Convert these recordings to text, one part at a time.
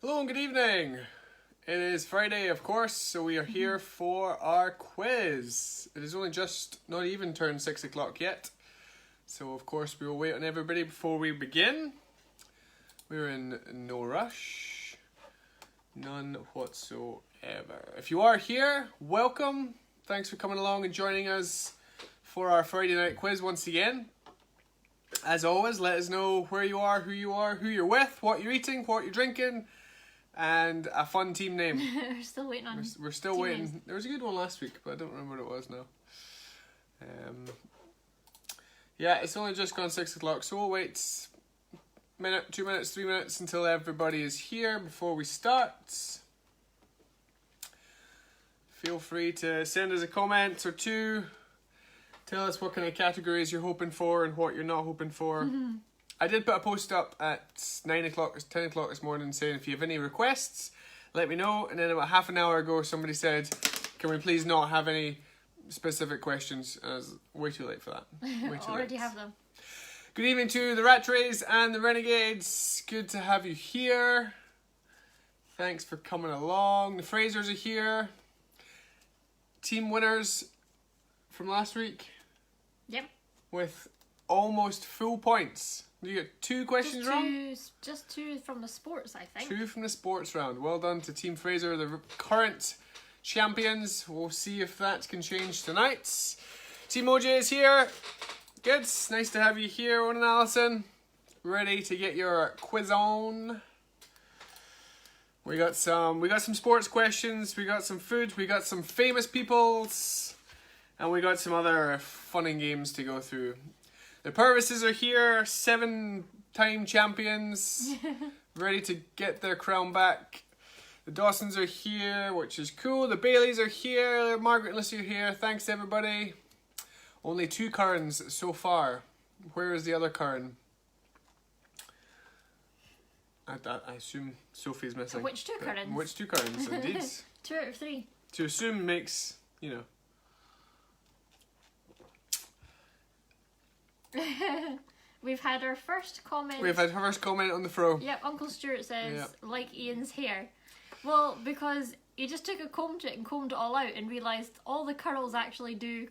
Hello and good evening. It is Friday, of course, so we are here for our quiz. It is only just not even turned 6 o'clock yet, so of course we will wait on everybody before we begin. We're in no rush, none whatsoever. If you are here, welcome. Thanks for coming along and joining us for our Friday night quiz once again. As always, let us know where you are, who you're with, what you're eating, what you're drinking, and a fun team name. We're still waiting on. We're still waiting. Names. There was a good one last week, but I don't remember what it was now. Yeah, it's only just gone 6 o'clock, so we'll wait a minute, 2 minutes, 3 minutes until everybody is here before we start. Feel free to send us a comment or two. Tell us what kind of categories you're hoping for and what you're not hoping for. Mm-hmm. I did put a post up at 9 o'clock, 10 o'clock this morning saying if you have any requests, let me know. And then about half an hour ago, somebody said, can we please not have any specific questions? I was way too late for that. Way too Already late. have them. Good evening to the Ratrays and the Renegades. Good to have you here. Thanks for coming along. The Frasers are here. Team winners from last week. Yep. With almost full points. You get 2 questions wrong? Just 2 from the sports, I think. 2 from the sports round. Well done to Team Fraser, the current champions. We'll see if that can change tonight. Team OJ is here. Good. Nice to have you here, Owen and Alison. Ready to get your quiz on. We got some sports questions. We got some food. We got some famous peoples. And we got some other fun and games to go through. The Purvises are here, 7-time champions, ready to get their crown back. The Dawsons are here, which is cool. The Baileys are here. Margaret and Lucy are here. Thanks, everybody. Only 2 Currans so far. Where is the other Curran? I assume Sophie's missing. Which 2 Currans? Which 2 Currans, indeed. 2 out of 3. To assume makes, you know. We've had our first comment. We've had our first comment on the fro. Yep, Uncle Stuart says, like Ian's hair. Well, because he just took a comb to it and combed it all out and realised all the curls actually do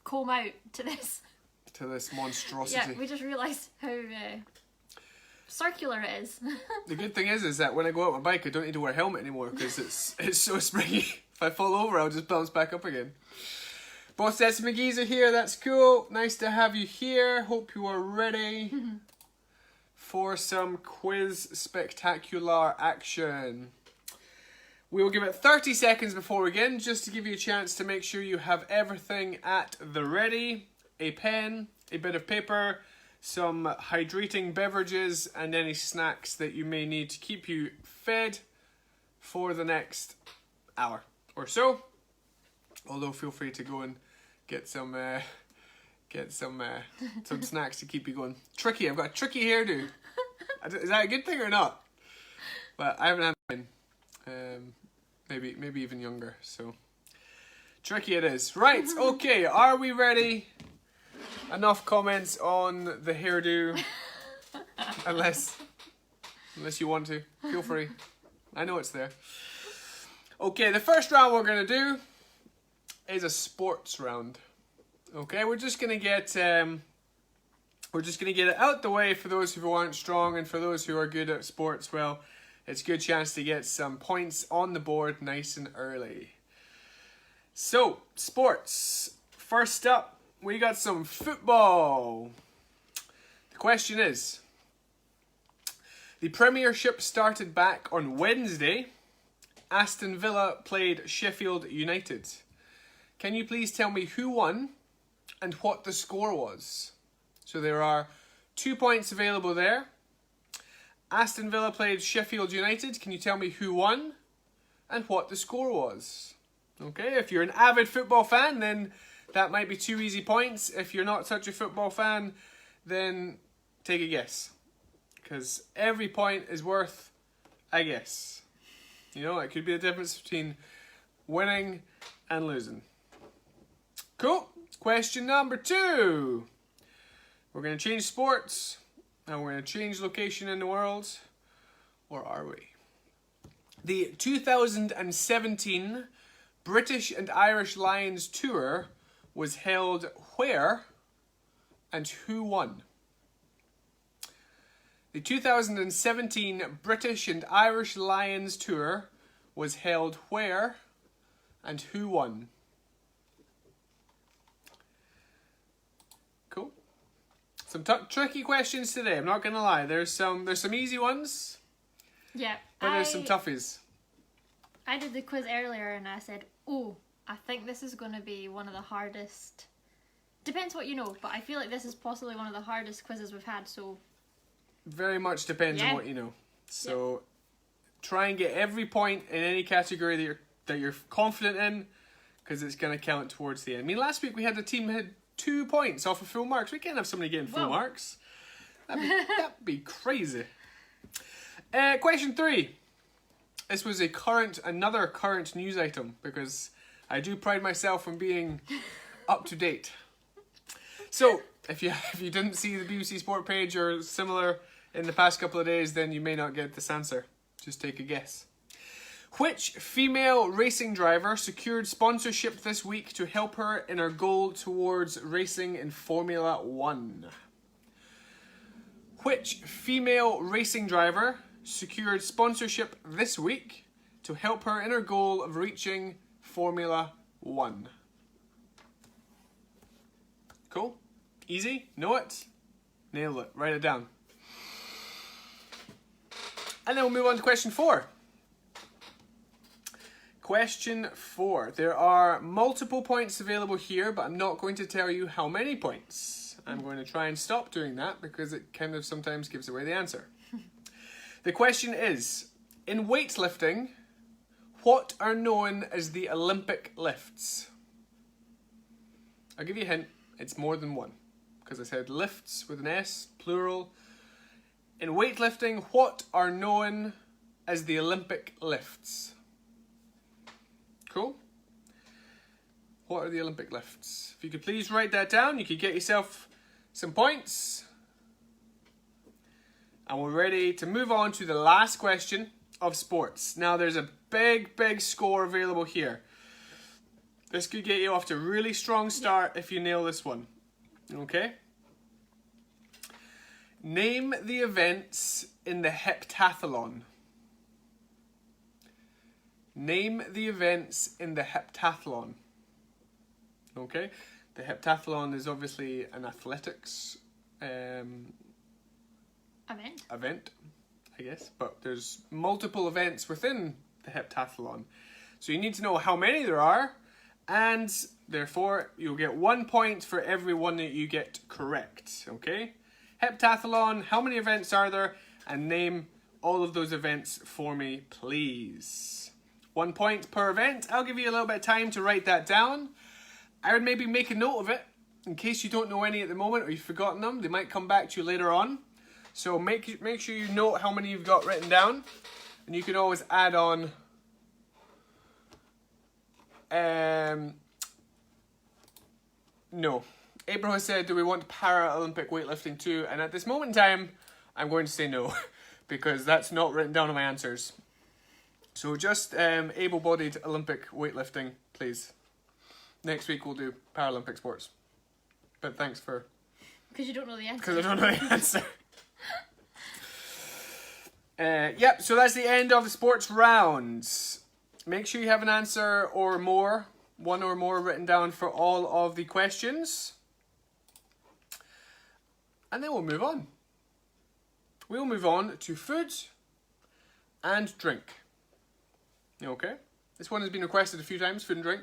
comb out to this. To this monstrosity. Yeah, we just realised how circular it is. The good thing is that when I go out my bike, I don't need to wear a helmet anymore because it's so springy. If I fall over, I'll just bounce back up again. Both sets of McGee's are here. That's cool. Nice to have you here. Hope you are ready for some quiz spectacular action. We will give it 30 seconds before we begin, just to give you a chance to make sure you have everything at the ready. A pen, a bit of paper, some hydrating beverages, and any snacks that you may need to keep you fed for the next hour or so. Although feel free to go and get some snacks to keep you going. Tricky, I've got a tricky hairdo. Is that a good thing or not? But I haven't had mine. Maybe even younger. So tricky it is. Right. Okay. Are we ready? Enough comments on the hairdo. Unless you want to, feel free. I know it's there. Okay. The first round we're gonna do is a sports round. Okay, we're just gonna get it out the way for those who aren't strong, and for those who are good at sports, well, it's a good chance to get some points on the board nice and early. So, sports. First up, we got some football. The question is, the Premiership started back on Wednesday. Aston Villa played Sheffield United. Can you please tell me who won and what the score was? So there are 2 points available there. Aston Villa played Sheffield United. Can you tell me who won and what the score was? Okay, if you're an avid football fan, then that might be 2 easy points. If you're not such a football fan, then take a guess. Because every point is worth a guess. You know, it could be the difference between winning and losing. Cool. Question number 2. We're going to change sports and we're going to change location in the world. Or are we? The 2017 British and Irish Lions Tour was held where and who won? The 2017 British and Irish Lions Tour was held where and who won? Cool. Some tricky questions today, I'm not going to lie. There's some easy ones, Yeah. but there's some toughies. I did the quiz earlier and I said, oh, I think this is going to be one of the hardest. Depends what you know, but I feel like this is possibly one of the hardest quizzes we've had, so. Very much depends on what you know. So try and get every point in any category that you're confident in, because it's going to count towards the end. I mean, last week we had the team had 2 points off of full marks. We can't have somebody getting full marks. That'd be crazy. Question 3. This was another current news item, because I do pride myself on being up to date. So, if you didn't see the BBC Sport page or similar in the past couple of days, then you may not get this answer. Just take a guess. Which female racing driver secured sponsorship this week to help her in her goal towards racing in Formula 1? Which female racing driver secured sponsorship this week to help her in her goal of reaching Formula 1? Cool? Easy? Know it? Nail it. Write it down. And then we'll move on to question 4. Question 4. There are multiple points available here, but I'm not going to tell you how many points. I'm going to try and stop doing that because it kind of sometimes gives away the answer. The question is, in weightlifting, what are known as the Olympic lifts? I'll give you a hint. It's more than one, because I said lifts with an S, plural. In weightlifting, what are known as the Olympic lifts? Cool. What are the Olympic lifts? If you could please write that down, you could get yourself some points. And we're ready to move on to the last question of sports. Now there's a big score available here. This could get you off to a really strong start if you nail this one. Okay? Name the events in the heptathlon. Name the events in the heptathlon. Okay? The heptathlon is obviously an athletics event, I guess. But there's multiple events within the heptathlon. So you need to know how many there are, and therefore you'll get 1 point for every one that you get correct. Okay? Heptathlon, how many events are there? And name all of those events for me, please. 1 point per event. I'll give you a little bit of time to write that down. I would maybe make a note of it in case you don't know any at the moment or you've forgotten them. They might come back to you later on. So make sure you note how many you've got written down. And you can always add on no. April has said, do we want Paralympic weightlifting too? And at this moment in time, I'm going to say no, because that's not written down in my answers. So just able-bodied Olympic weightlifting, please. Next week we'll do Paralympic sports. But thanks for... Because you don't know the answer. Because I don't know the answer. Yep, so that's the end of the sports rounds. Make sure you have an answer or more, one or more written down for all of the questions. And then we'll move on. We'll move on to food and drink. Okay? This one has been requested a few times, food and drink.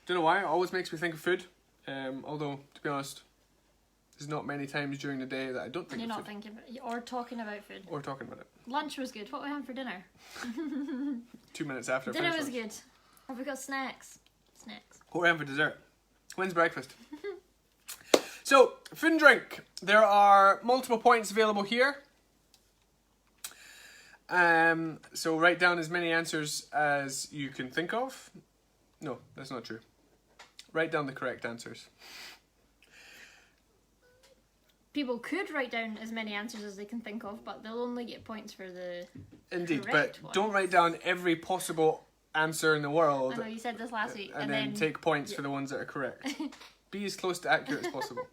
Don't know why, it always makes me think of food. Although, to be honest, there's not many times during the day that I don't think of food. You're not thinking about it, or talking about food. Or talking about it. Lunch was good. What were we having for dinner? 2 minutes after. Dinner was good. Have we got snacks? Snacks. What were we having for dessert? When's breakfast? So, food and drink. There are multiple points available here. So write down as many answers as you can think of. No, that's not true. Write down the correct answers. people could write down as many answers as they can think of, but they'll only get points for the Indeed, but correct one. don't write down every possible answer in the world. I know, you said this last week. And then take points for the ones that are correct. Be as close to accurate as possible.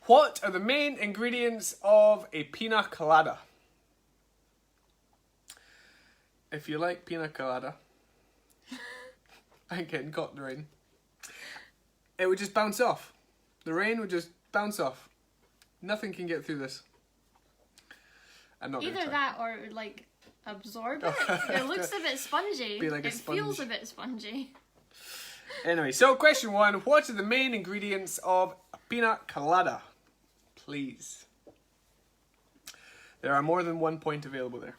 What are the main ingredients of a pina colada? If you like pina colada, and getting caught in the rain, it would just bounce off. The rain would just bounce off. Nothing can get through this. I'm not Either gonna try. that or like absorb it. It looks a bit spongy. Be like a it sponge. feels a bit spongy. Anyway, so question 1. What are the main ingredients of a pina colada? Please. There are more than 1 point available there.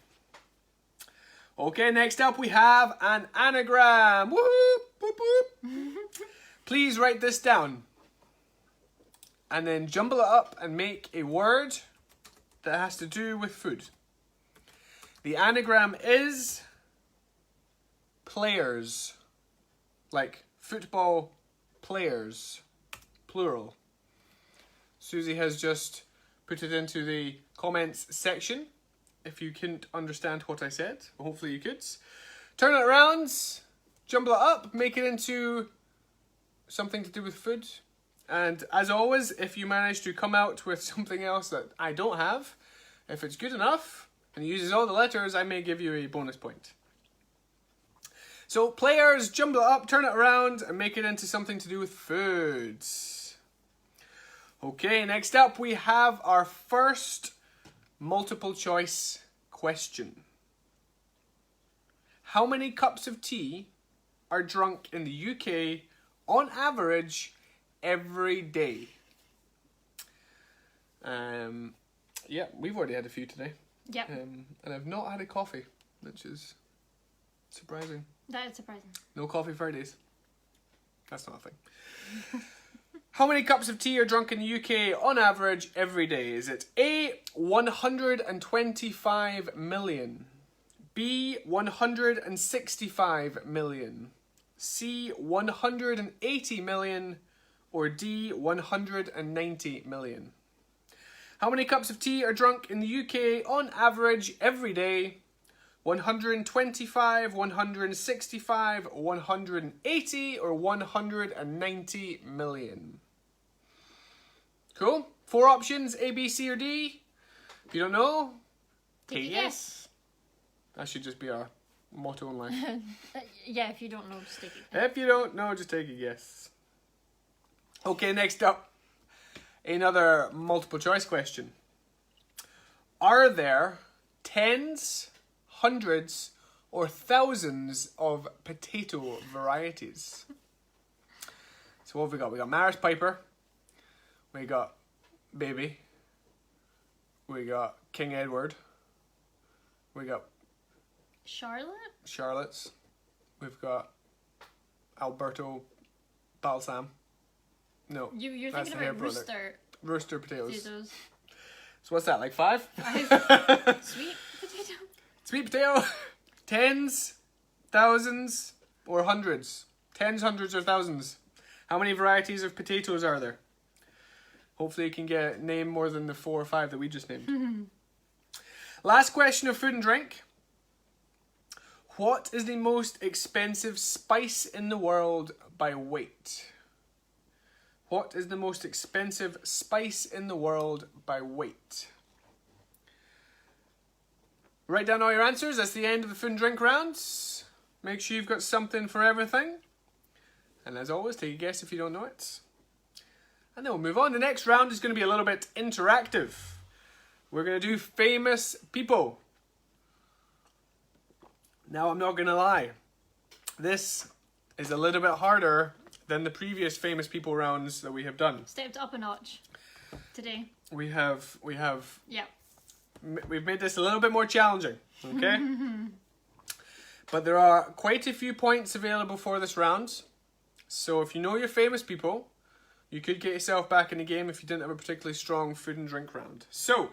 Okay, next up we have an anagram. Whoop, whoop, whoop. Please write this down. And then jumble it up and make a word that has to do with food. The anagram is players. Like football players. Plural. Susie has just put it into the comments section. If you couldn't understand what I said, hopefully you could. Turn it around, jumble it up, make it into something to do with food. And as always, if you manage to come out with something else that I don't have, if it's good enough and it uses all the letters, I may give you a bonus point. So players, jumble it up, turn it around, and make it into something to do with foods. Okay, next up we have our first multiple choice question. How many cups of tea are drunk in the UK on average every day? Yeah, we've already had a few today. Yep. And I've not had a coffee, which is surprising. That is surprising. No coffee Fridays. That's not a thing. How many cups of tea are drunk in the UK on average every day? Is it A, 125 million, B, 165 million, C, 180 million, or D, 190 million? How many cups of tea are drunk in the UK on average every day? 125, 165, 180, or 190 million? Cool. 4 options, A, B, C, or D. If you don't know, take a guess. That should just be our motto in life. Yeah, if you don't know, just take it. If you don't know, just take a guess. Okay, next up, another multiple choice question. Are there tens, hundreds, or thousands of potato varieties? So what have we got? We got Maris Piper. We got Baby. We got King Edward. We got Charlotte? Charlotte's. We've got Alberto Balsam. No, You're that's thinking the hair about product. Rooster potatoes. potatoes. So what's that, like 5? 5. Sweet potato. Sweet potato. Tens, thousands, or hundreds? Tens, hundreds, or thousands? How many varieties of potatoes are there? Hopefully you can name more than the 4 or 5 that we just named. Last question of food and drink. What is the most expensive spice in the world by weight? What is the most expensive spice in the world by weight? Write down all your answers. That's the end of the food and drink rounds. Make sure you've got something for everything. And as always, take a guess if you don't know it. And then we'll move on. The next round is going to be a little bit interactive. We're going to do famous people. Now, I'm not going to lie. This is a little bit harder than the previous famous people rounds that we have done. Stepped up a notch today. We've Yeah. made this a little bit more challenging, okay? But there are quite a few points available for this round. So if you know your famous people, you could get yourself back in the game if you didn't have a particularly strong food and drink round. So,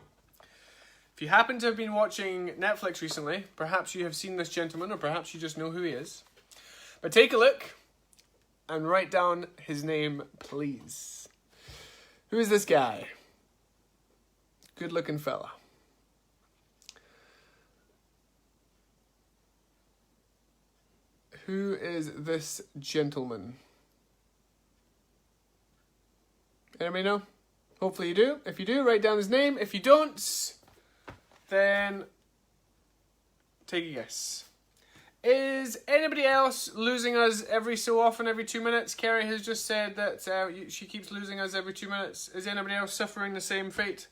if you happen to have been watching Netflix recently, perhaps you have seen this gentleman, or perhaps you just know who he is. But take a look and write down his name, please. Who is this guy? Good looking fella. Who is this gentleman? Anybody know? Hopefully you do. If you do, write down his name. If you don't, then take a guess. Is anybody else losing us every so often, every 2 minutes? Kerry has just said that she keeps losing us every 2 minutes. Is anybody else suffering the same fate?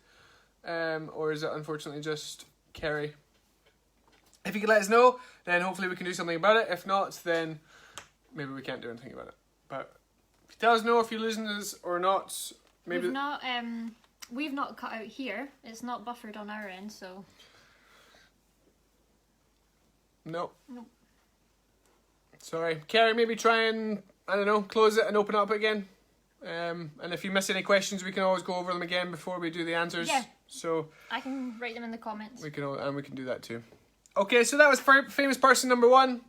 Or is it unfortunately just Kerry? If you could let us know, then hopefully we can do something about it. If not, then maybe we can't do anything about it. But if you tell us know if you're losing us or not, maybe... We've not cut out here. It's not buffered on our end, so... No. Nope. Sorry. Kerry, maybe try and, I don't know, close it and open it up again. And if you miss any questions, we can always go over them again before we do the answers. Yeah. So I can write them in the comments. we can do that too. Okay, so that was famous person number 1.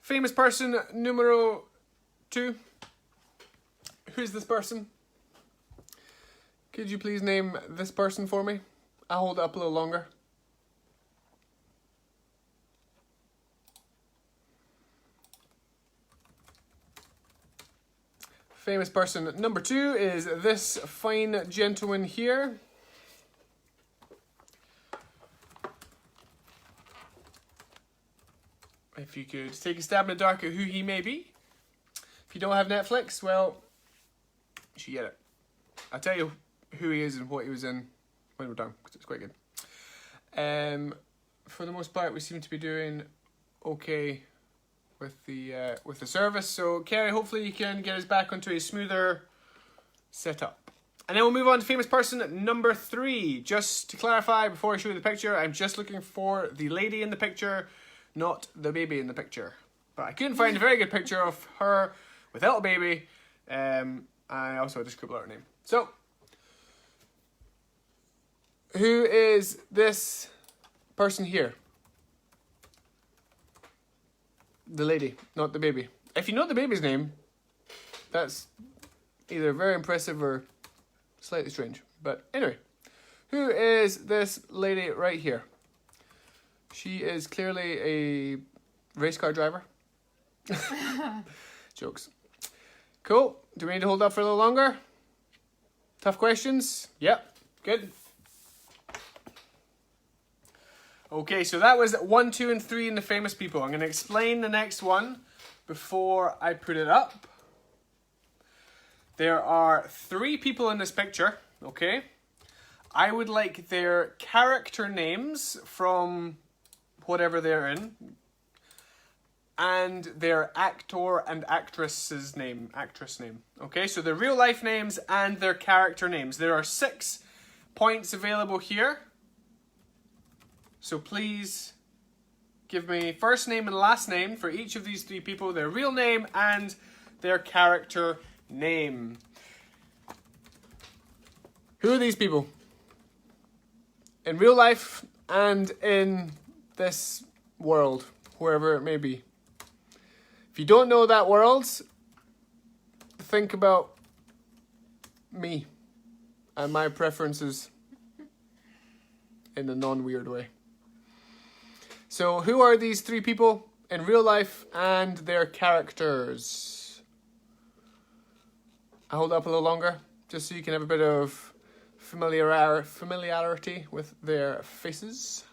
Famous person numero 2. Who's this person? Could you please name this person for me? I'll hold it up a little longer. Famous person number 2 is this fine gentleman here. If you could take a stab in the dark at who he may be. If you don't have Netflix, well, you should get it. I'll tell you who he is and what he was in when we're done, because it's quite good. For the most part, we seem to be doing okay with the service. So, Kerry, hopefully you can get us back onto a smoother setup. And then we'll move on to famous person number 3. Just to clarify, before I show you the picture, I'm just looking for the lady in the picture, not the baby in the picture. But I couldn't find a very good picture of her without a baby. I also had to scribble out her name. So, who is this person here? The lady, not the baby. If you know the baby's name, that's either very impressive or slightly strange. But anyway, who is this lady right here? She is clearly a race car driver. Jokes. Cool. Do we need to hold up for a little longer? Tough questions? Yep. Good. Okay, so that was 1, 2, and 3 in the famous people. I'm going to explain the next one before I put it up. There are 3 people in this picture, okay? I would like their character names from whatever they're in, and their actor and actress name. Okay, so their real life names and their character names. There are 6 points available here. So please give me first name and last name for each of these 3 people, their real name and their character name. Who are these people? In real life and in this world, wherever it may be. If you don't know that world, think about me and my preferences in a non-weird way. So, who are these 3 people in real life and their characters? I'll hold up a little longer, just so you can have a bit of familiarity with their faces.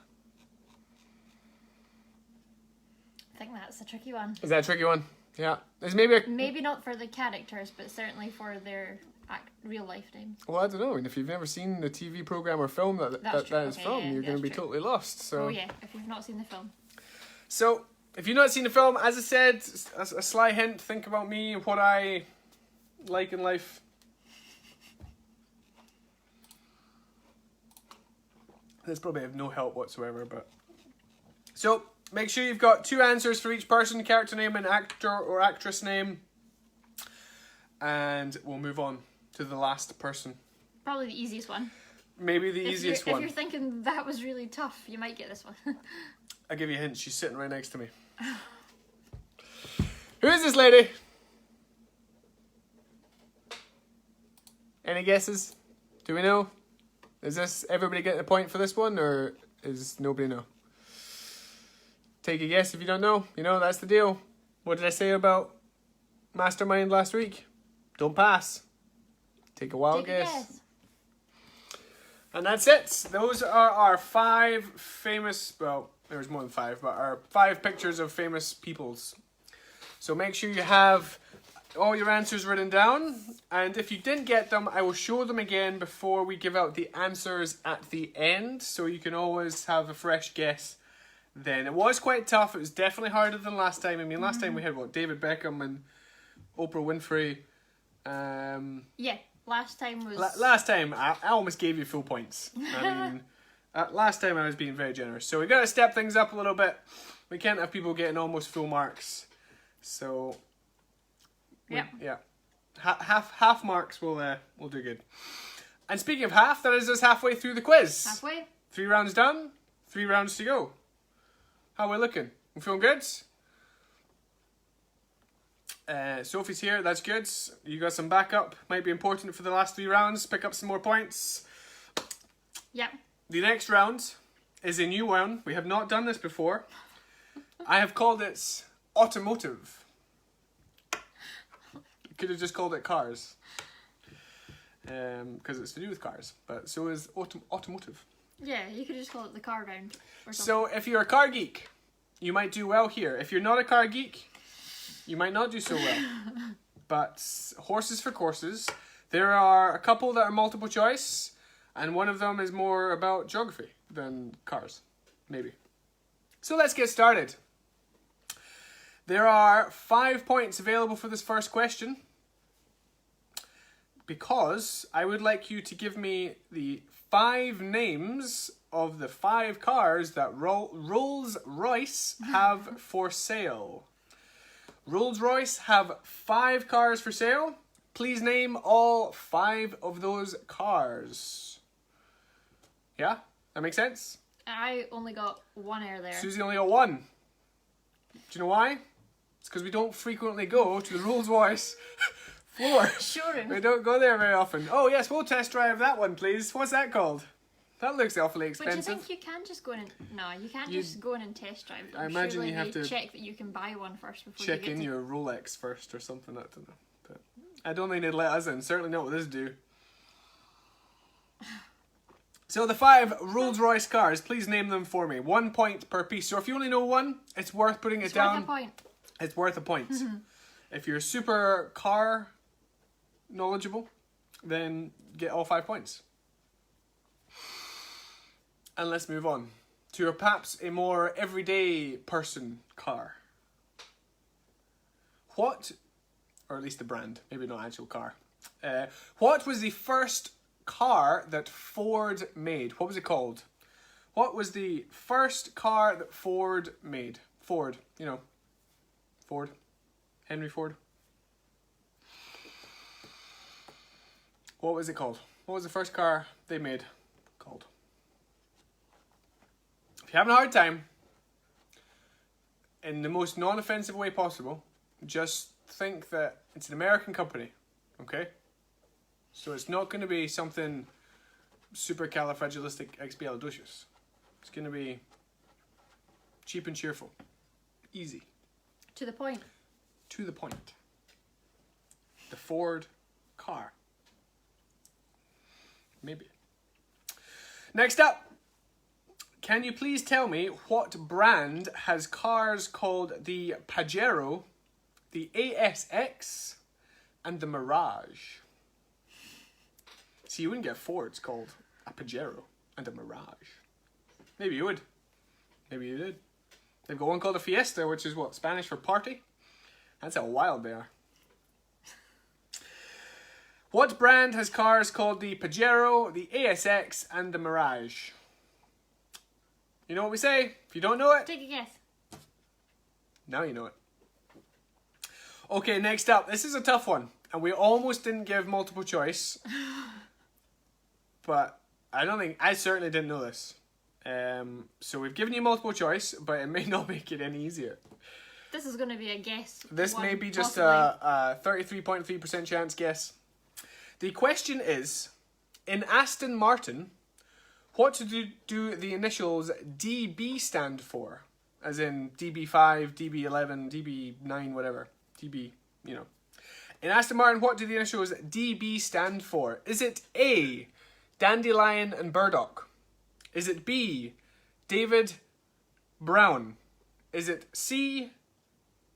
I think that's a tricky one. Is that a tricky one? Yeah. There's maybe not for the characters, but certainly for their real life names. Well, I don't know. I mean, if you've never seen the TV program or film that is from, you're going to be totally lost. So. Oh yeah, if you've not seen the film. So, if you've not seen the film, as I said, a sly hint, think about me and what I like in life. This probably have no help whatsoever, but... So, make sure you've got 2 answers for each person, character name and actor or actress name. And we'll move on to the last person. Probably the easiest one. Maybe the easiest one. If you're thinking that was really tough, you might get this one. I'll give you a hint, she's sitting right next to me. Who is this lady? Any guesses? Do we know? Is this everybody getting a point for this one, or is nobody know? Take a guess if you don't know. You know, that's the deal. What did I say about Mastermind last week? Don't pass. Take a wild guess. And that's it. Those are our 5 famous, well, there's more than 5, but our 5 pictures of famous peoples. So make sure you have all your answers written down. And if you didn't get them, I will show them again before we give out the answers at the end. So you can always have a fresh guess then. It was quite tough. It was definitely harder than last time. I mean, last time we had, what, David Beckham and Oprah Winfrey. Yeah, last time was... Last time, I almost gave you full points. I mean, last time I was being very generous. So we got to step things up a little bit. We can't have people getting almost full marks. So... Yep. Yeah. Half marks will do good. And speaking of half, that is us halfway through the quiz. Halfway. 3 rounds done, 3 rounds to go. How are we looking? We feeling good? Sophie's here, that's good. You got some backup, might be important for the last 3 rounds. Pick up some more points. Yep. The next round is a new one. We have not done this before. I have called it automotive. Could have just called it cars, because it's to do with cars, but so is automotive. Yeah, you could just call it the car round. Or something. So if you're a car geek, you might do well here. If you're not a car geek, you might not do so well. But horses for courses. There are a couple that are multiple choice, and one of them is more about geography than cars, maybe. So let's get started. There are 5 points available for this first question, because I would like you to give me the 5 names of the 5 cars that Rolls-Royce have for sale. Rolls-Royce have 5 cars for sale. Please name all 5 of those cars. Yeah? That makes sense? I only got 1 error there. Susie only got 1. Do you know why? It's because we don't frequently go to the Rolls-Royce floor. Sure. We don't go there very often. Oh yes, we'll test drive that one, please. What's that called? That looks awfully expensive. But you think you can just go in and... No, you can't just go in and test drive them. I imagine surely you have to check that you can buy one first before check you get in your Rolex first or something. I don't know. But I don't think they'd let us in. Certainly not with this do. So the 5 Rolls-Royce cars, please name them for me. 1 point per piece. So if you only know 1, it's worth putting it down. Worth a point. It's worth a point. If you're super car knowledgeable, then get all 5 points. And let's move on to perhaps a more everyday person car. What, or at least the brand, maybe not actual car. What was the first car that Ford made? What was it called? What was the first car that Ford made? Ford, you know. Ford. Henry Ford. What was it called? What was the first car they made called? If you're having a hard time, in the most non-offensive way possible, just think that it's an American company, okay? So it's not going to be something supercalifragilisticexpialidocious. It's going to be cheap and cheerful. Easy. To the point. To the point. The Ford car. Maybe. Next up. Can you please tell me what brand has cars called the Pajero, the ASX, and the Mirage? See, you wouldn't get Fords called a Pajero and a Mirage. Maybe you would. Maybe you did. They've got one called a Fiesta, which is what, Spanish for party? That's how wild they are. What brand has cars called the Pajero, the ASX, and the Mirage? You know what we say? If you don't know it, take a guess. Now you know it. Okay, next up. This is a tough one. And we almost didn't give multiple choice. But I certainly didn't know this. So we've given you multiple choice, but it may not make it any easier. This is going to be a guess. This may be just a 33.3% chance guess. The question is, in Aston Martin, What do the initials DB stand for? As in DB5, DB11, DB9, whatever. DB, you know. In Aston Martin, what do the initials DB stand for? Is it A, Dandelion and Burdock? Is it B, David Brown? Is it C,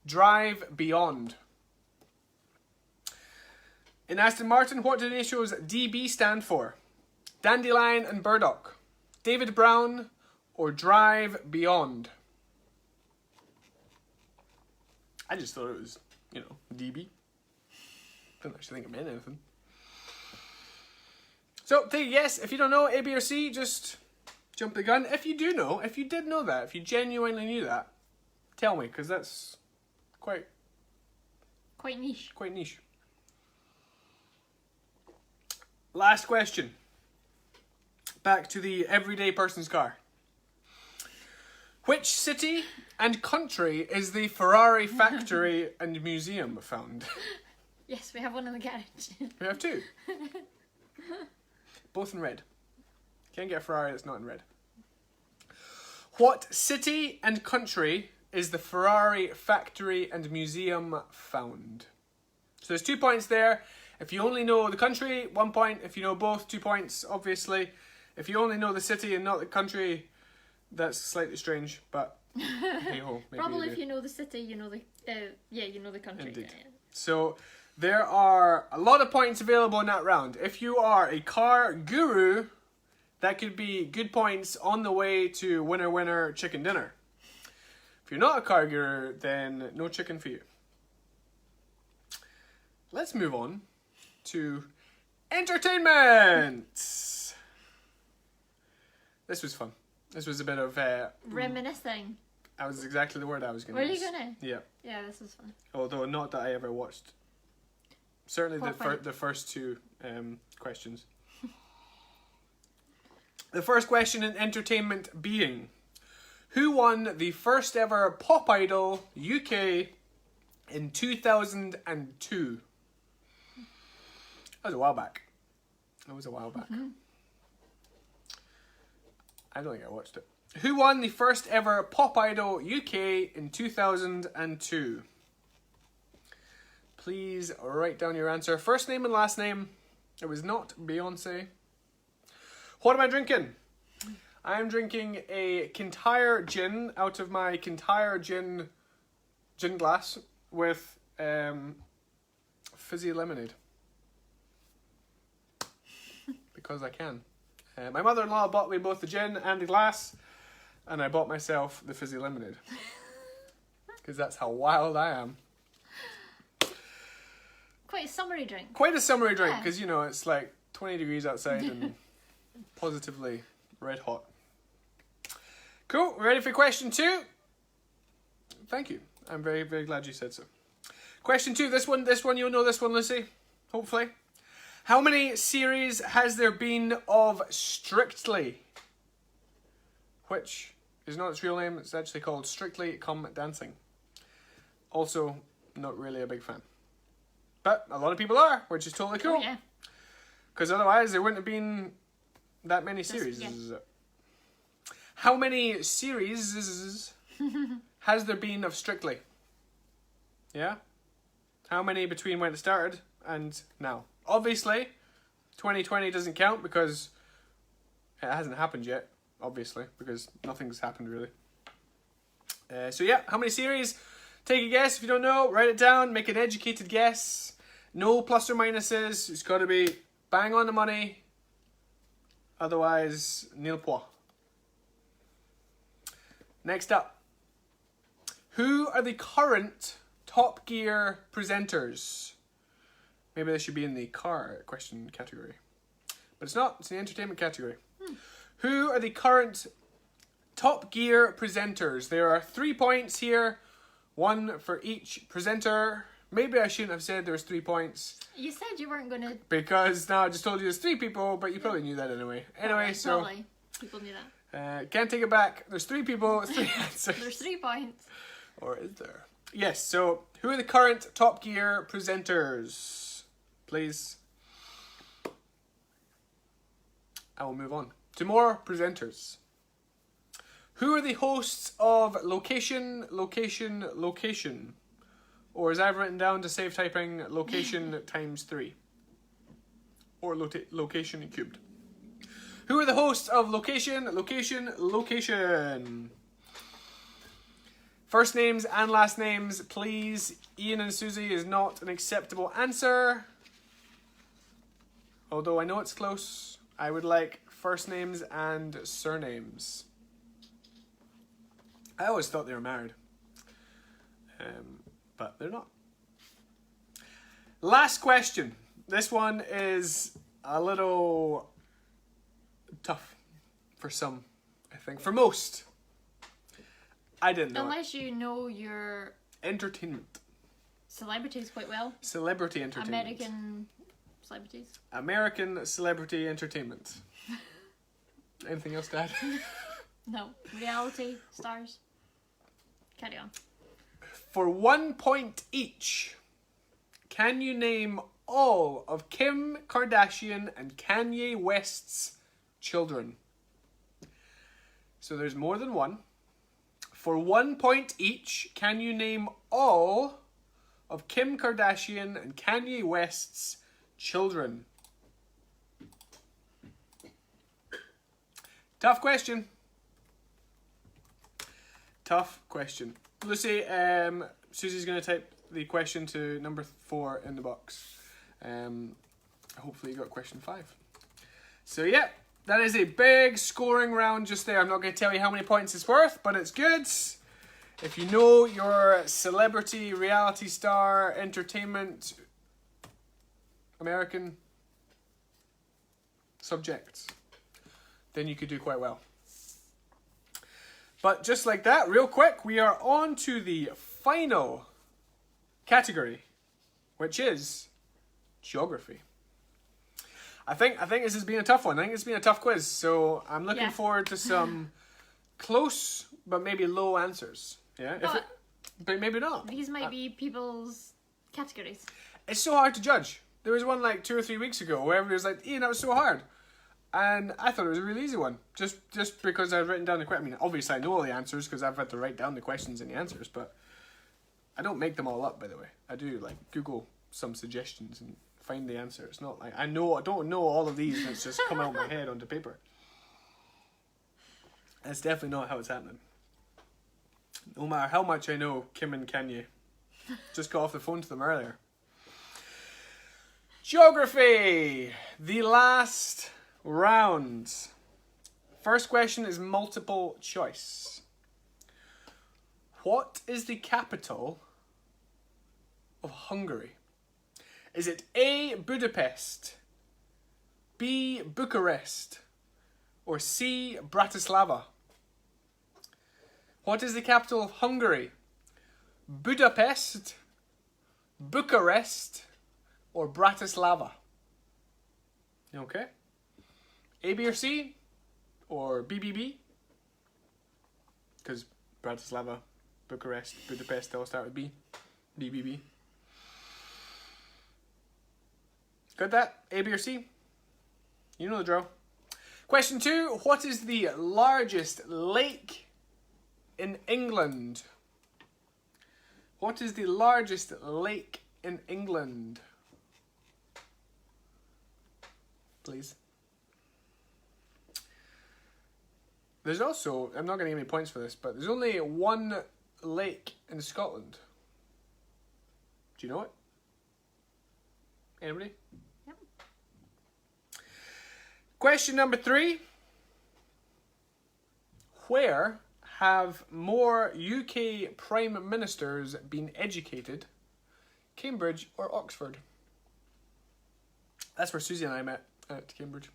Drive Beyond? In Aston Martin, what do the initials DB stand for? Dandelion and Burdock, David Brown, or Drive Beyond? I just thought it was, you know, DB. Didn't actually think it meant anything. So, take a guess. If you don't know A, B, or C, just jump the gun. If you do know, if you did know that, if you genuinely knew that, tell me, because that's quite niche. Quite niche. Last question. Back to the everyday person's car. Which city and country is the Ferrari factory and museum found? Yes, we have one in the garage. We have two. Both in red. Can't get a Ferrari that's not in red. What city and country is the Ferrari factory and museum found? So there's 2 points there. If you only know the country, 1 point. If you know both, 2 points, obviously. If you only know the city and not the country, that's slightly strange, but hey ho. Probably if you know the city, you know the you know the country. Indeed. Yeah. So there are a lot of points available in that round. If you are a car guru, that could be good points on the way to winner winner chicken dinner. If you're not a car guru, then no chicken for you. Let's move on to entertainment. This was fun. This was a bit of reminiscing. That was exactly the word I was going to use. Were you gonna? Yeah. Yeah, this was fun. Although not that I ever watched. Certainly What the first two questions. The first question in entertainment being, who won the first ever Pop Idol UK in 2002? That was a while back. Mm-hmm. I don't think I watched it. Who won the first ever Pop Idol UK in 2002? Please write down your answer. First name and last name. It was not Beyonce. What am I drinking? I am drinking a Kintyre gin out of my Kintyre gin glass with fizzy lemonade. Because I can. My mother-in-law bought me both the gin and the glass, and I bought myself the fizzy lemonade. Because that's how wild I am. Quite a summery drink. Quite a summery drink, Yeah. because, you know, it's like 20 degrees outside and positively red hot. Cool, we're ready for question 2? Thank you. I'm very, very glad you said so. Question 2, this one, you'll know this one, Lucy. Hopefully. How many series has there been of Strictly? Which is not its real name, it's actually called Strictly Come Dancing. Also, not really a big fan. But a lot of people are, which is totally cool. Oh, yeah. Because otherwise there wouldn't have been that many series. Yeah. How many series has there been of Strictly? Yeah? How many between when it started and now? Obviously, 2020 doesn't count because it hasn't happened yet, obviously, because nothing's happened really. So yeah, how many series? Take a guess. If you don't know, write it down, make an educated guess. No plus or minuses. It's got to be bang on the money. Otherwise, nil point. Next up. Who are the current Top Gear presenters? Maybe this should be in the car question category. But it's not. It's in the entertainment category. Who are the current Top Gear presenters? There are 3 points here. 1 for each presenter. Maybe I shouldn't have said there was 3 points. You said you weren't going to... Because now I just told you there's 3 people, but you probably knew that anyway. Anyway, so... Probably. People knew that. Can't take it back. There's 3 people, 3 answers. There's 3 points. Or is there? Yes, so who are the current Top Gear presenters? Please. I will move on to more presenters. Who are the hosts of Location, Location, Location? Or as I've written down to save typing, Location times 3. Or Location cubed. Who are the hosts of Location, Location, Location? First names and last names, please. Ian and Susie is not an acceptable answer. Although I know it's close, I would like first names and surnames. I always thought they were married. But they're not. Last question. This one is a little tough for some, I think. For most. I didn't know. Unless you know your entertainment. Celebrities quite well. Celebrity entertainment. American celebrities. American celebrity entertainment. Anything else to add? No. Reality stars. Carry on. For 1 point each, can you name all of Kim Kardashian and Kanye West's children? So there's more than one. For 1 point each, can you name all of Kim Kardashian and Kanye West's children? Tough question. Tough question. Lucy, Susie's going to type the question to number 4 in the box. Hopefully you got question 5. So yeah, that is a big scoring round just there. I'm not going to tell you how many points it's worth, but it's good. If you know your celebrity, reality star, entertainment, American subjects, then you could do quite well. But just like that, real quick, we are on to the final category, which is geography. I think this has been a tough one. I think it's been a tough quiz, so I'm looking forward to some close but maybe low answers. Yeah, but maybe not. These might be people's categories. It's so hard to judge. There was one like 2 or 3 weeks ago where everybody was like, "Ian, that was so hard." And I thought it was a really easy one, just because I'd written down the question. I mean, obviously I know all the answers because I've had to write down the questions and the answers, but I don't make them all up, by the way. I do like Google some suggestions and find the answer. It's not like I don't know all of these and it's just come out of my head onto paper. That's definitely not how it's happening. No matter how much I know Kim and Kanye. Just got off the phone to them earlier. Geography! The last round. First question is multiple choice. What is the capital of Hungary? Is it A, Budapest, B, Bucharest, or C, Bratislava? What is the capital of Hungary? Budapest, Bucharest, or Bratislava? Okay. A, B, or C? Or BBB? Because Bratislava, Bucharest, Budapest, they all start with B. BBB. Got that? A, B, or C? You know the drill. Question 2. What is the largest lake in England? What is the largest lake in England? Please. There's also, I'm not going to give any points for this, but there's only one lake in Scotland. Do you know it? Anybody? Yep. Question number 3. Where have more UK Prime Ministers been educated? Cambridge or Oxford? That's where Susie and I met, at Cambridge.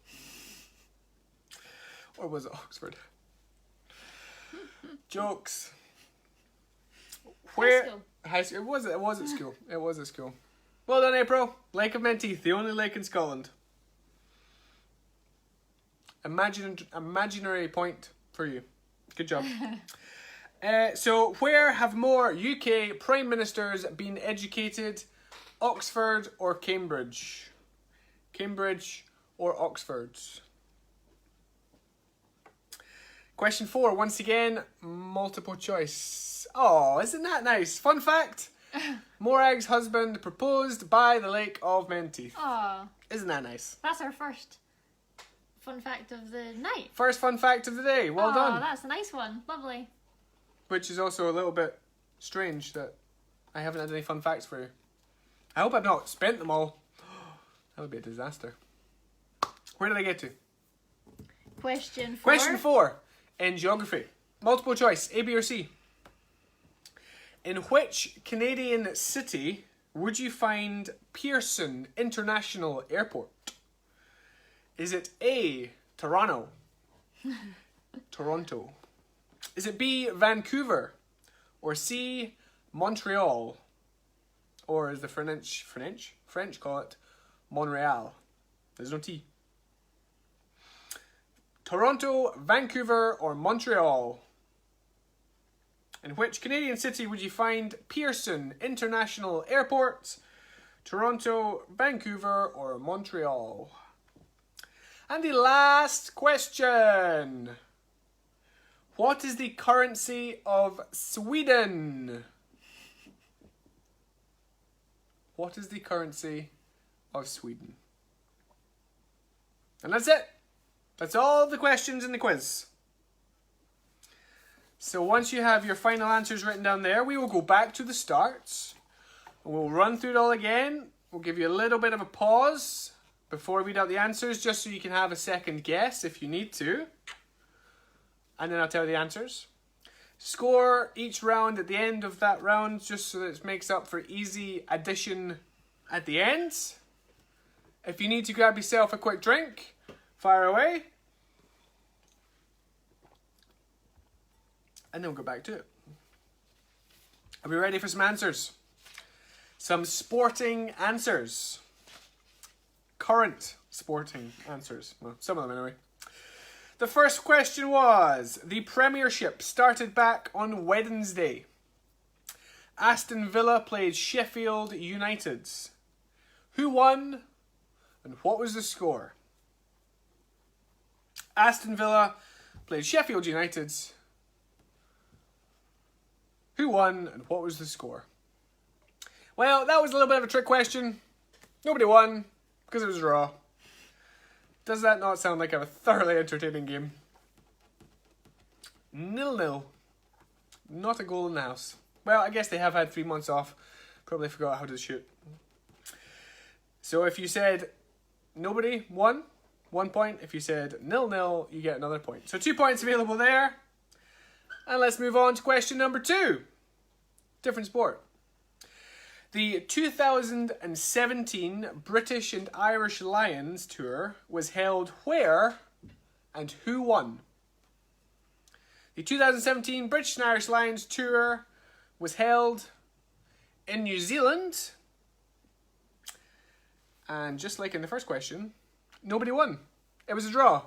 Or was it Oxford? Jokes. Where? High school. It was at school. It was at school. Well done, April. Lake of Menteith, the only lake in Scotland. Imaginary point for you. Good job. So, where have more UK Prime Ministers been educated? Oxford or Cambridge? Cambridge or Oxford? Question 4, once again, multiple choice. Oh, isn't that nice? Fun fact, Morag's husband proposed by the Lake of Menteith. Oh, Isn't that nice? that's our first fun fact of the night. First fun fact of the day. Well done. That's a nice one. Lovely. Which is also a little bit strange that I haven't had any fun facts for you. I hope I've not spent them all. That would be a disaster. Where did I get to? Question 4. Question 4. In geography. Multiple choice. A, B or C. In which Canadian city would you find Pearson International Airport? Is it A, Toronto? Toronto. Is it B, Vancouver? Or C, Montreal? Or as the French call it, Montreal. There's no T. Toronto, Vancouver, or Montreal? In which Canadian city would you find Pearson International Airport? Toronto, Vancouver, or Montreal? And the last question. What is the currency of Sweden? What is the currency of Sweden? And that's it. That's all the questions in the quiz. So once you have your final answers written down there, we will go back to the start. We'll run through it all again. We'll give you a little bit of a pause before we read out the answers, just so you can have a second guess if you need to. And then I'll tell you the answers. Score each round at the end of that round, just so that it makes up for easy addition at the end. If you need to grab yourself a quick drink, fire away. And then we'll go back to it. Are we ready for some answers? Some sporting answers. Current sporting answers. Well, some of them anyway. The first question was, the Premiership started back on Wednesday. Aston Villa played Sheffield United. Who won and what was the score? Aston Villa played Sheffield United. Who won and what was the score? Well, that was a little bit of a trick question. Nobody won because it was a draw. Does that not sound like a thoroughly entertaining game? 0-0. Not a goal in the house. Well, I guess they have had 3 months off. Probably forgot how to shoot. So if you said nobody won, 1 point. If you said 0-0, you get another point. So 2 points available there. And let's move on to question number 2. Different sport. The 2017 British and Irish Lions Tour was held where and who won? The 2017 British and Irish Lions Tour was held in New Zealand. And just like in the first question, nobody won. It was a draw.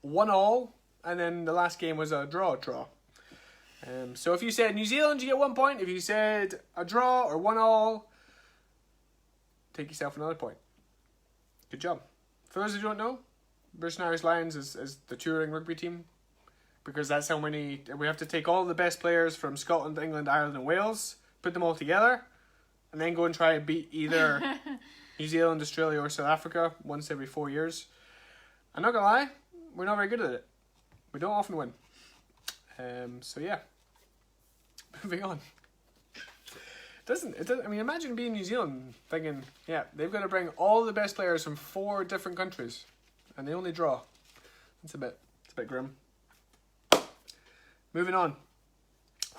1-1, and then the last game was a draw. So if you said New Zealand, you get 1 point. If you said a draw or 1-1, take yourself another point. Good job. For those who don't know, British and Irish Lions is the touring rugby team, because that's how many, we have to take all the best players from Scotland, England, Ireland and Wales, put them all together, and then go and try and beat either New Zealand, Australia or South Africa once every 4 years. I'm not gonna lie, we're not very good at it. We don't often win. So yeah, moving on. I mean, imagine being New Zealand thinking, yeah, they've got to bring all the best players from 4 different countries, and they only draw. It's a bit grim. Moving on.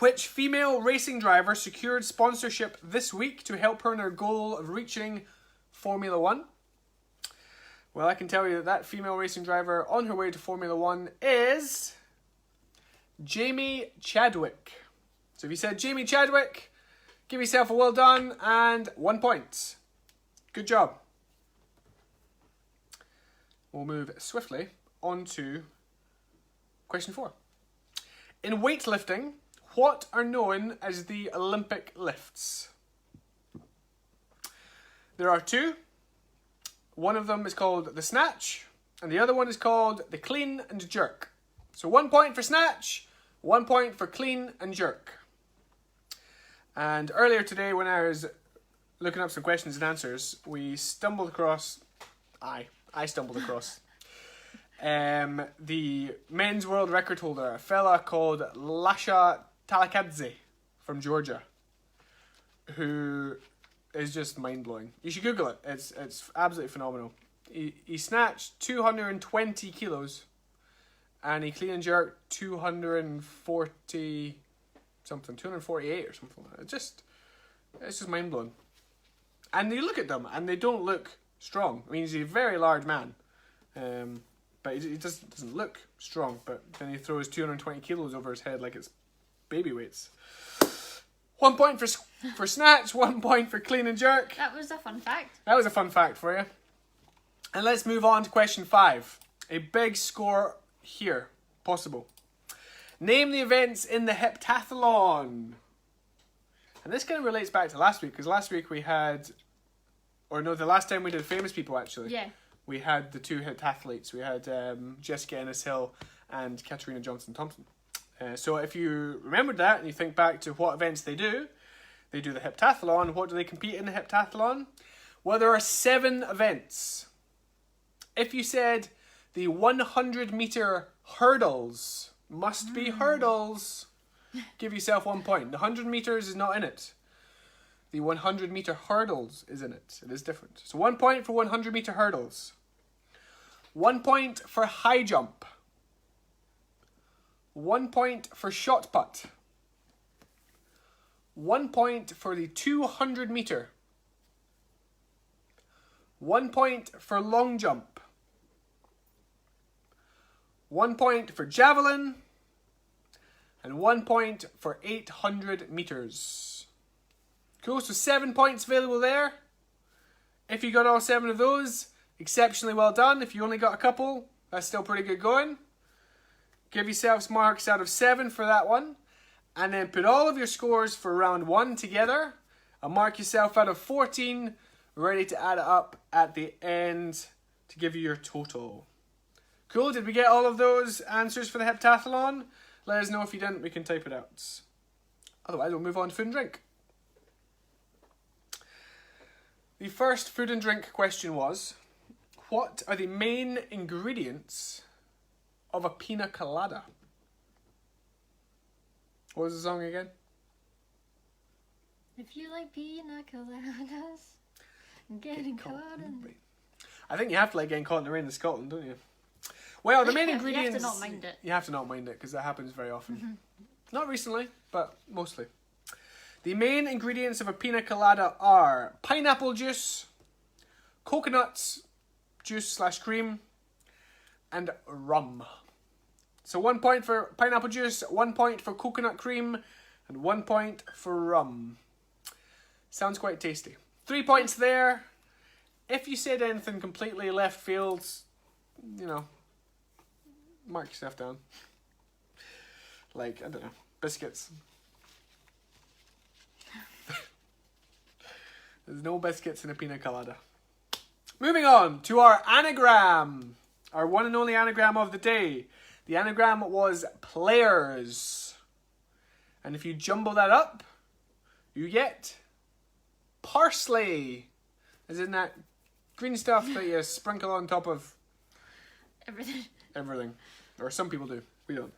Which female racing driver secured sponsorship this week to help her in her goal of reaching Formula 1? Well, I can tell you that female racing driver on her way to Formula 1 is Jamie Chadwick. So if you said Jamie Chadwick, give yourself a well done and 1 point. Good job. We'll move swiftly on to question 4. In weightlifting, what are known as the Olympic lifts? There are 2. One of them is called the snatch, and the other one is called the clean and jerk. So 1 point for snatch, 1 point for clean and jerk. And earlier today when I was looking up some questions and answers, we stumbled across, I stumbled across, the men's world record holder, a fella called Lasha Talakadze from Georgia, who is just mind-blowing. You should Google it. It's absolutely phenomenal. He snatched 220 kilos and he clean and jerked 240 something, 248 or something like that. It's just mind-blowing. And you look at them and they don't look strong. I mean, he's a very large man, but he doesn't look strong. But then he throws 220 kilos over his head like it's baby weights. 1 point for snatch, 1 point for clean and jerk. That was a fun fact. That was a fun fact for you. And let's move on to question 5. A big score here, possible. Name the events in the heptathlon. And this kind of relates back to last week, because last week we had, or no, the last time we did famous people actually. Yeah. We had the 2 heptathletes. We had Jessica Ennis-Hill and Katarina Johnson-Thompson. So if you remembered that and you think back to what events they do the heptathlon. What do they compete in the heptathlon? Well, there are 7 events. If you said the 100 meter hurdles must be hurdles, give yourself 1 point. The 100 meters is not in it. The 100 meter hurdles is in it. It is different. So 1 point for 100 meter hurdles. 1 point for high jump. 1 point for shot put. 1 point for the 200 meter. 1 point for long jump. 1 point for javelin. And 1 point for 800 meters. Cool, so 7 points available there. If you got all 7 of those, exceptionally well done. If you only got a couple, that's still pretty good going. Give yourselves marks out of 7 for that one. And then put all of your scores for round 1 together. And mark yourself out of 14, ready to add it up at the end to give you your total. Cool, did we get all of those answers for the heptathlon? Let us know if you didn't, we can type it out. Otherwise, we'll move on to food and drink. The first food and drink question was, what are the main ingredients of a pina colada? What was the song again? If you like pina coladas, getting caught in... I think you have to like getting caught in the rain in Scotland, don't you? Well, the main ingredients... You have to not mind it. You have to not mind it, because that happens very often. Mm-hmm. Not recently, but mostly. The main ingredients of a pina colada are pineapple juice, coconut juice / cream, and rum. So 1 point for pineapple juice, 1 point for coconut cream, and 1 point for rum. Sounds quite tasty. 3 points there. If you said anything completely left field, you know, mark yourself down. Like, I don't know, biscuits. There's no biscuits in a pina colada. Moving on to our anagram. Our one and only anagram of the day. The anagram was players. And if you jumble that up, you get parsley. As in that green stuff that you sprinkle on top of everything. Or some people do. We don't.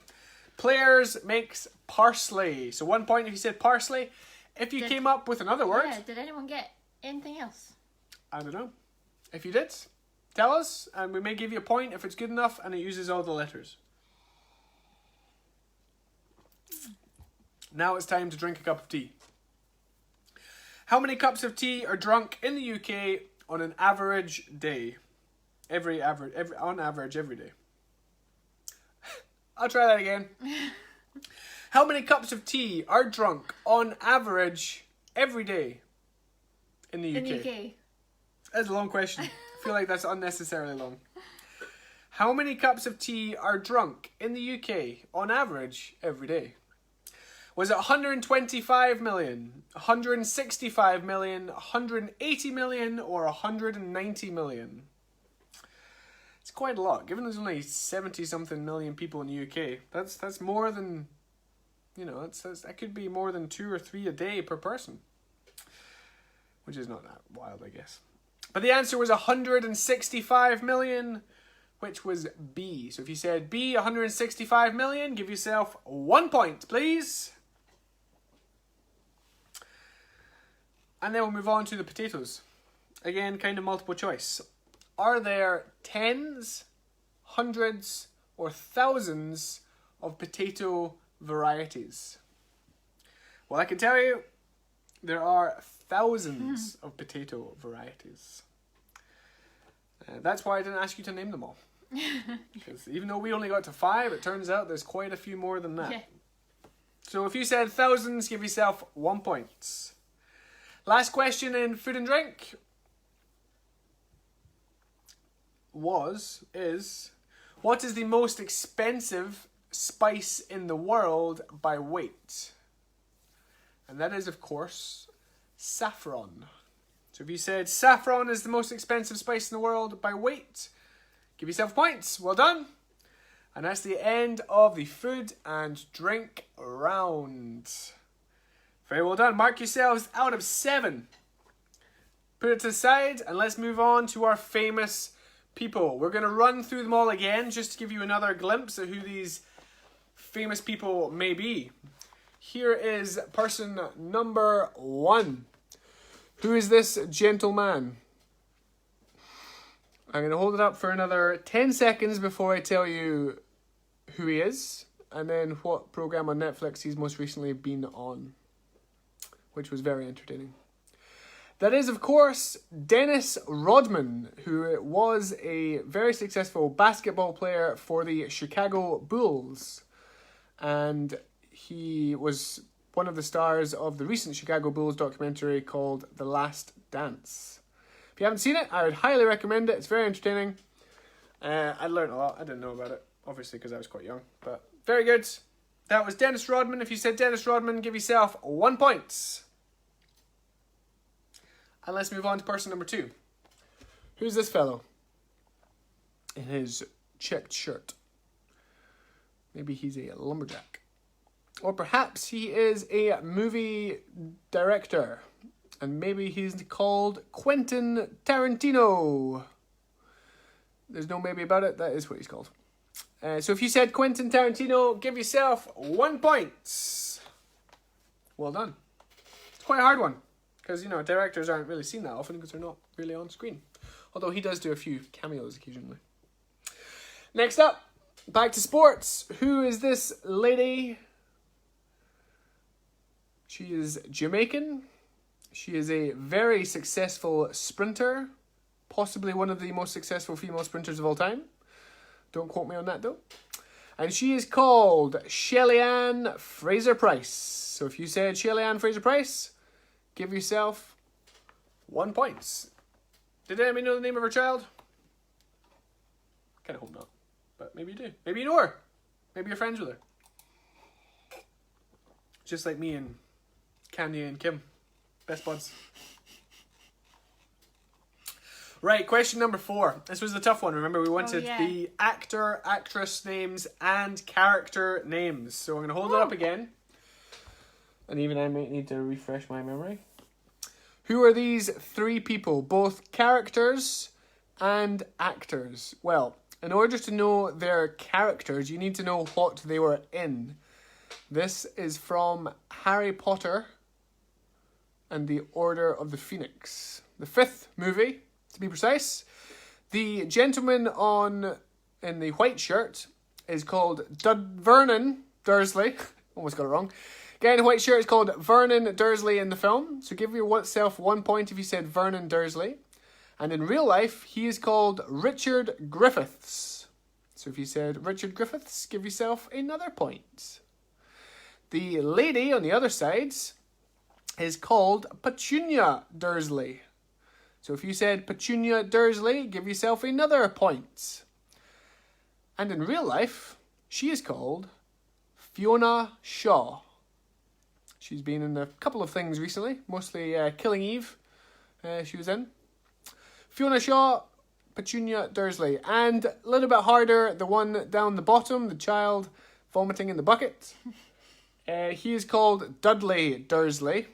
Players makes parsley. So 1 point if you said parsley. If you came up with another word. Yeah, did anyone get anything else? I don't know. If you did, tell us, and we may give you a point if it's good enough and it uses all the letters. Now it's time to drink a cup of tea. How many cups of tea are drunk in the UK on an average day? On average, every day. I'll try that again. How many cups of tea are drunk on average every day in the UK? In the UK. That's a long question. I feel like that's unnecessarily long. How many cups of tea are drunk in the UK on average every day? Was it 125 million, 165 million, 180 million, or 190 million? It's quite a lot. Given there's only 70-something million people in the UK, that's more than, that could be more than 2 or 3 a day per person. Which is not that wild, I guess. But the answer was 165 million, which was B. So if you said B, 165 million, give yourself 1 point, please. And then we'll move on to the potatoes. Again, kind of multiple choice. Are there tens, hundreds, or thousands of potato varieties? Well, I can tell you, there are thousands of potato varieties. That's why I didn't ask you to name them all. Because even though we only got to 5, it turns out there's quite a few more than that. Yeah. So if you said thousands, give yourself 1 point. Last question in food and drink is, what is the most expensive spice in the world by weight? And that is, of course, saffron. So if you said saffron is the most expensive spice in the world by weight, give yourself points. Well done. And that's the end of the food and drink round. Very well done. Mark yourselves out of 7. Put it to the side and let's move on to our famous people. We're going to run through them all again just to give you another glimpse of who these famous people may be. Here is person number 1. Who is this gentleman? I'm going to hold it up for another 10 seconds before I tell you who he is and then what program on Netflix he's most recently been on, which was very entertaining. That is, of course, Dennis Rodman, who was a very successful basketball player for the Chicago Bulls. And he was one of the stars of the recent Chicago Bulls documentary called The Last Dance. If you haven't seen it, I would highly recommend it. It's very entertaining. I learned a lot. I didn't know about it, obviously, because I was quite young. But very good. That was Dennis Rodman. If you said Dennis Rodman, give yourself 1 point. And let's move on to person number 2. Who's this fellow? In his checked shirt. Maybe he's a lumberjack. Or perhaps he is a movie director. And maybe he's called Quentin Tarantino. There's no maybe about it. That is what he's called. So if you said Quentin Tarantino, give yourself 1 point. Well done. It's quite a hard one. Because, directors aren't really seen that often because they're not really on screen. Although he does do a few cameos occasionally. Next up, back to sports. Who is this lady? She is Jamaican. She is a very successful sprinter. Possibly one of the most successful female sprinters of all time. Don't quote me on that though. And she is called Shelly-Ann Fraser-Pryce. So if you said Shelly-Ann Fraser-Pryce, give yourself 1 point. Did anybody know the name of her child? Kind of hope not. But maybe you do. Maybe you know her. Maybe you're friends with her. Just like me and Candy and Kim. Best buds. Right, question number 4. This was the tough one. Remember, we wanted the actor, actress names, and character names. So I'm going to hold it up again. And even I might need to refresh my memory. Who are these 3 people? Both characters and actors. Well, in order to know their characters, you need to know what they were in. This is from Harry Potter and the Order of the Phoenix. The 5th movie, to be precise. The gentleman in the white shirt is called Vernon Dursley. Almost got it wrong. Guy in the white shirt is called Vernon Dursley in the film. So give yourself 1 point if you said Vernon Dursley. And in real life, he is called Richard Griffiths. So if you said Richard Griffiths, give yourself another point. The lady on the other side is called Petunia Dursley. So if you said Petunia Dursley, give yourself another point. And in real life, she is called Fiona Shaw. She's been in a couple of things recently, mostly Killing Eve she was in. Fiona Shaw, Petunia Dursley. And a little bit harder, the one down the bottom, the child vomiting in the bucket. He is called Dudley Dursley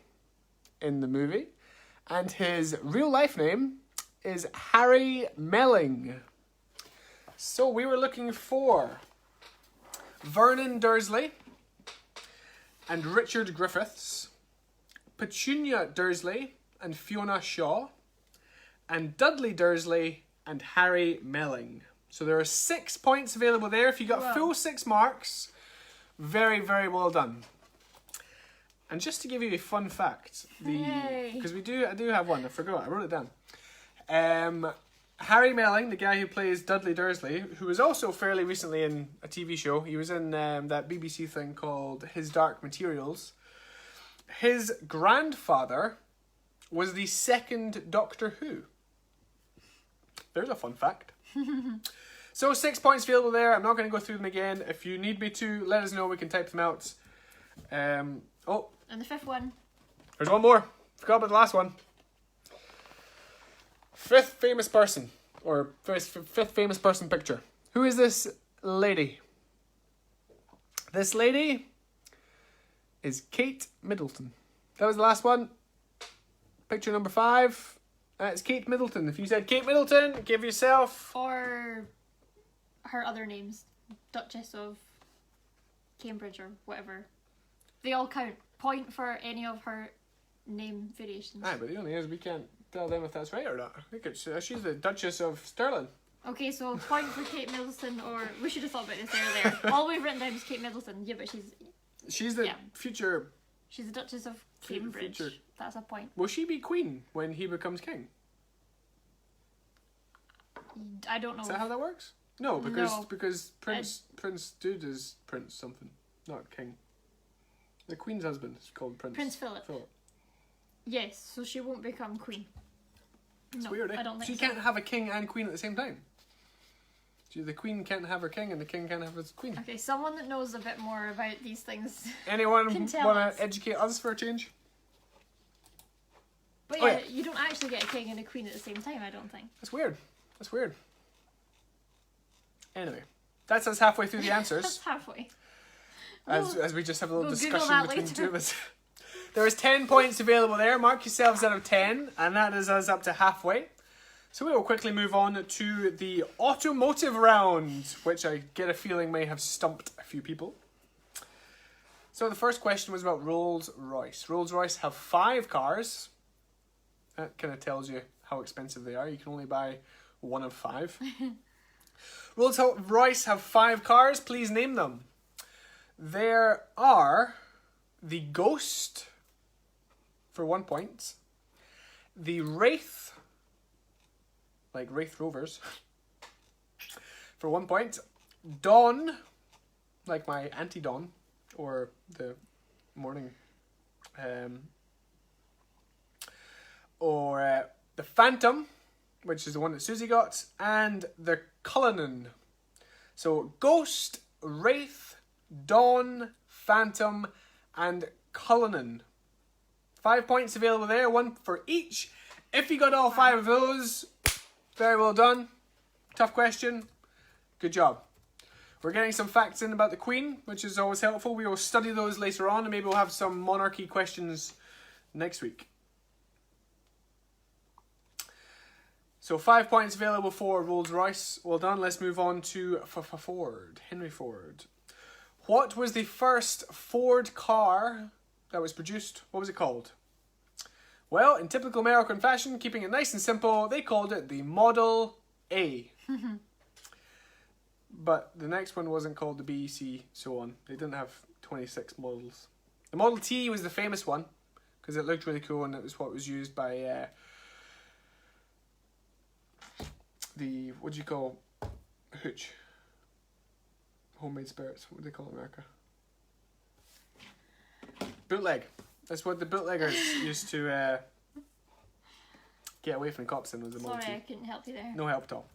in the movie. And his real life name is Harry Melling. So we were looking for Vernon Dursley and Richard Griffiths, Petunia Dursley and Fiona Shaw, and Dudley Dursley and Harry Melling. So there are 6 points available there. If you got full 6 marks, very, very well done. And just to give you a fun fact, because I do have one, I forgot, I wrote it down. Harry Melling, the guy who plays Dudley Dursley, who was also fairly recently in a TV show, he was in that BBC thing called His Dark Materials. His grandfather was the second Doctor Who. There's a fun fact. So 6 points available there. I'm not going to go through them again. If you need me to, let us know. We can type them out. And the 5th one. There's one more. Forgot about the last one. 5th famous person. Or 5th famous person picture. Who is this lady? This lady is Kate Middleton. That was the last one. Picture number 5. It's Kate Middleton. If you said Kate Middleton, give yourself... Or her other names. Duchess of Cambridge or whatever. They all count. Point for any of her name variations. Aye, but the only is we can't tell them if that's right or not. I think it's, she's the Duchess of Stirling. Okay, so point for Kate Middleton, or we should have thought about this earlier. All we've written down is Kate Middleton. Yeah, but she's the future... She's the Duchess of Cambridge. Future. That's a point. Will she be queen when he becomes king? I don't know. Is that how that works? No, because Prince Dude is Prince something, not king. The Queen's husband is called Prince. Prince Philip. Yes, so she won't become queen. It's no, weird, eh? I don't think so. You can't have a king and queen at the same time. So the queen can't have her king and the king can't have his queen. Okay, someone that knows a bit more about these things. Anyone want to educate us for a change? But you don't actually get a king and a queen at the same time, I don't think. That's weird. That's weird. Anyway, that's us halfway through the answers. That's halfway. As we just have a little discussion between the two of us. There is 10 points available there. Mark yourselves out of 10, and that is us up to halfway. So we will quickly move on to the automotive round, which I get a feeling may have stumped a few people. So the first question was about Rolls-Royce. Rolls-Royce have 5 cars. That kind of tells you how expensive they are. You can only buy one of 5. Rolls-Royce have 5 cars. Please name them. There are the Ghost for 1 point. The Wraith, like Wraith Rovers, for 1 point. Dawn, like my anti-dawn, or the morning, or the Phantom, which is the one that Susie got, and the Cullinan. So Ghost, Wraith, Dawn, Phantom, and Cullinan. 5 points available there, 1 for each. If you got all 5 of those, very well done. Tough question. Good job. We're getting some facts in about the Queen, which is always helpful. We will study those later on, and maybe we'll have some monarchy questions next week. So 5 points available for Rolls-Royce. Well done. Let's move on to Ford. Henry Ford. What was the first Ford car that was produced? What was it called? Well, in typical American fashion, keeping it nice and simple, they called it the Model A. But the next one wasn't called the B, C, so on. They didn't have 26 models. The Model T was the famous one, because it looked really cool and it was what was used by the, what do you call, hooch? Homemade spirits, what do they call it in America? Bootleg. That's what the bootleggers used to get away from the cops in, was the Model T. Sorry, I couldn't help you there. No help at all.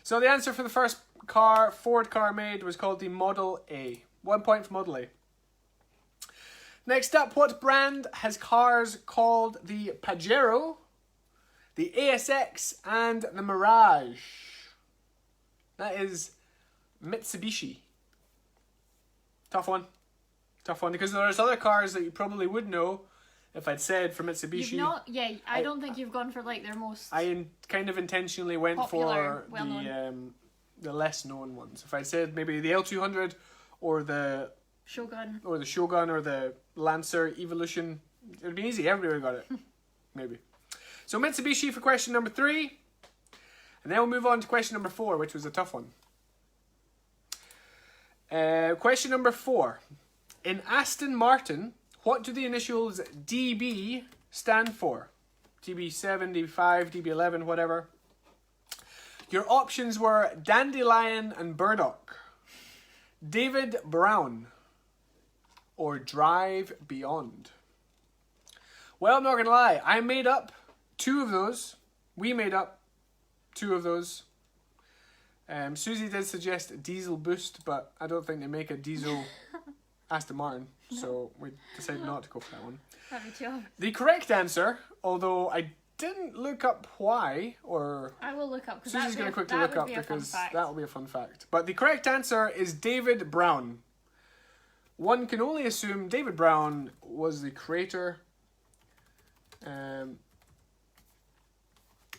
So the answer for the first car, Ford car made, was called the Model A. 1 point for Model A. Next up, what brand has cars called the Pajero, the ASX, and the Mirage. That is Mitsubishi. Tough one. Tough one, because there's other cars that you probably would know if I'd said for Mitsubishi. You've not, yeah, I don't think you've gone for like their most Kind of intentionally went popular, for the less known ones. If I'd said maybe the L200 or the Shogun or the Lancer Evolution, it would be easy. Everybody got it. Maybe. So Mitsubishi for question number 3. And then we'll move on to question number 4, which was a tough one. Question number 4. In Aston Martin, what do the initials DB stand for? DB7, DB5, DB11, whatever. Your options were Dandelion and Burdock, David Brown, or Drive Beyond. Well, I'm not going to lie. I made up 2 of those. We made up 2 of those. Susie did suggest Diesel Boost, but I don't think they make a diesel Aston Martin, so we decided not to go for that one. That'd be too obvious. The correct answer, although I didn't look up why, or I will look up. Susie's going to quickly look up because that will be a fun fact. But the correct answer is David Brown. One can only assume David Brown was the creator.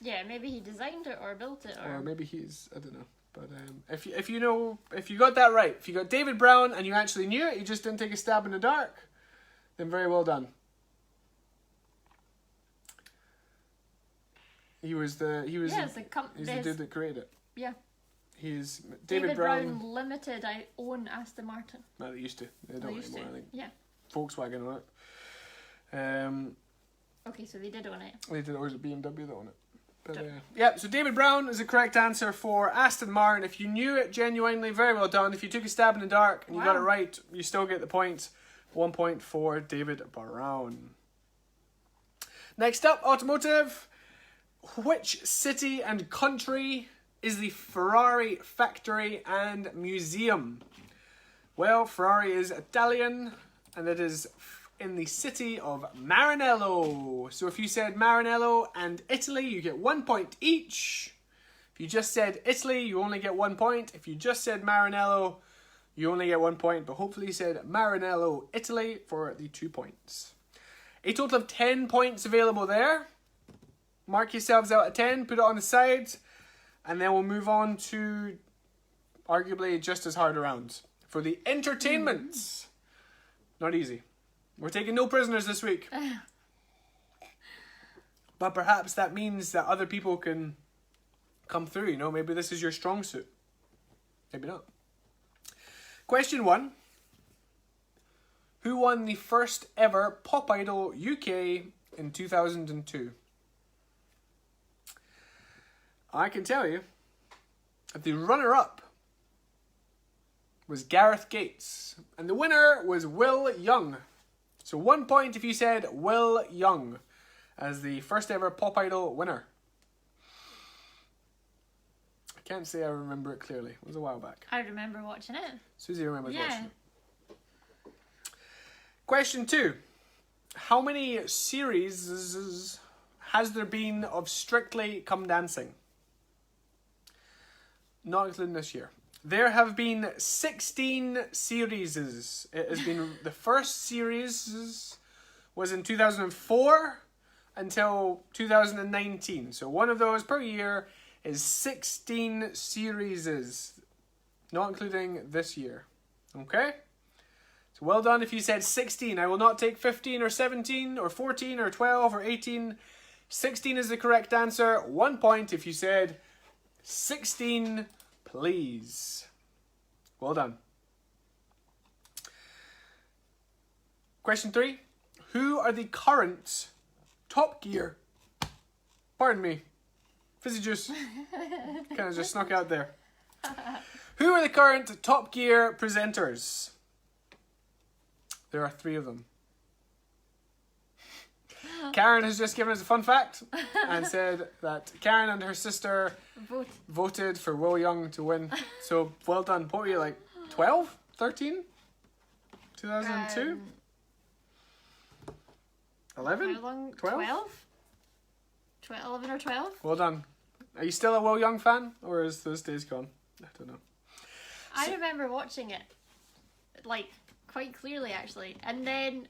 Yeah, maybe he designed it or built it, or maybe he's, I don't know. But if you got that right, if you got David Brown and you actually knew it, you just didn't take a stab in the dark, then very well done. He's the dude that created it. Yeah. He's David Brown Limited. I own Aston Martin. No, they used to. They don't anymore. I think. Yeah. Volkswagen on it. Okay, so they did own it. They did, or was it BMW that owned it? But, yeah, so David Brown is the correct answer for Aston Martin. If you knew it genuinely, very well done. If you took a stab in the dark and you got it right, you still get the point. 1 point for David Brown. Next up, automotive. Which city and country is the Ferrari factory and museum? Well, Ferrari is Italian, and it is in the city of Maranello. So if you said Maranello and Italy, you get 1 point each. If you just said Italy, you only get 1 point. If you just said Maranello, you only get 1 point. But hopefully you said Maranello, Italy for the 2 points. A total of 10 points available there. Mark yourselves out at 10, put it on the side, and then we'll move on to arguably just as hard a round. For the entertainment. Not easy. We're taking no prisoners this week. But perhaps that means that other people can come through, you know. Maybe this is your strong suit. Maybe not. Question 1. Who won the first ever Pop Idol UK in 2002? I can tell you that the runner-up was Gareth Gates. And the winner was Will Young. So 1 point if you said Will Young as the first ever Pop Idol winner. I can't say I remember it clearly. It was a while back. I remember watching it. Susie remembers watching it. Question 2. How many series has there been of Strictly Come Dancing? Not including this year. There have been 16 series. It has been the first series was in 2004 until 2019. So one of those per year is 16 series, not including this year. Okay? So well done if you said 16. I will not take 15 or 17 or 14 or 12 or 18. 16 is the correct answer. 1 point if you said 16, please. Well done. Question 3. Who are the current Top Gear? Pardon me. Fizzy juice. Kind of just snuck out there. Who are the current Top Gear presenters? There are 3 of them. Karen has just given us a fun fact and said that Karen and her sister voted for Will Young to win. So well done. What were you, like 12? 13? 2002? 11? 12? 11 or 12. Well done. Are you still a Will Young fan, or is those days gone? I don't know. I remember watching it, like, quite clearly, actually. And then,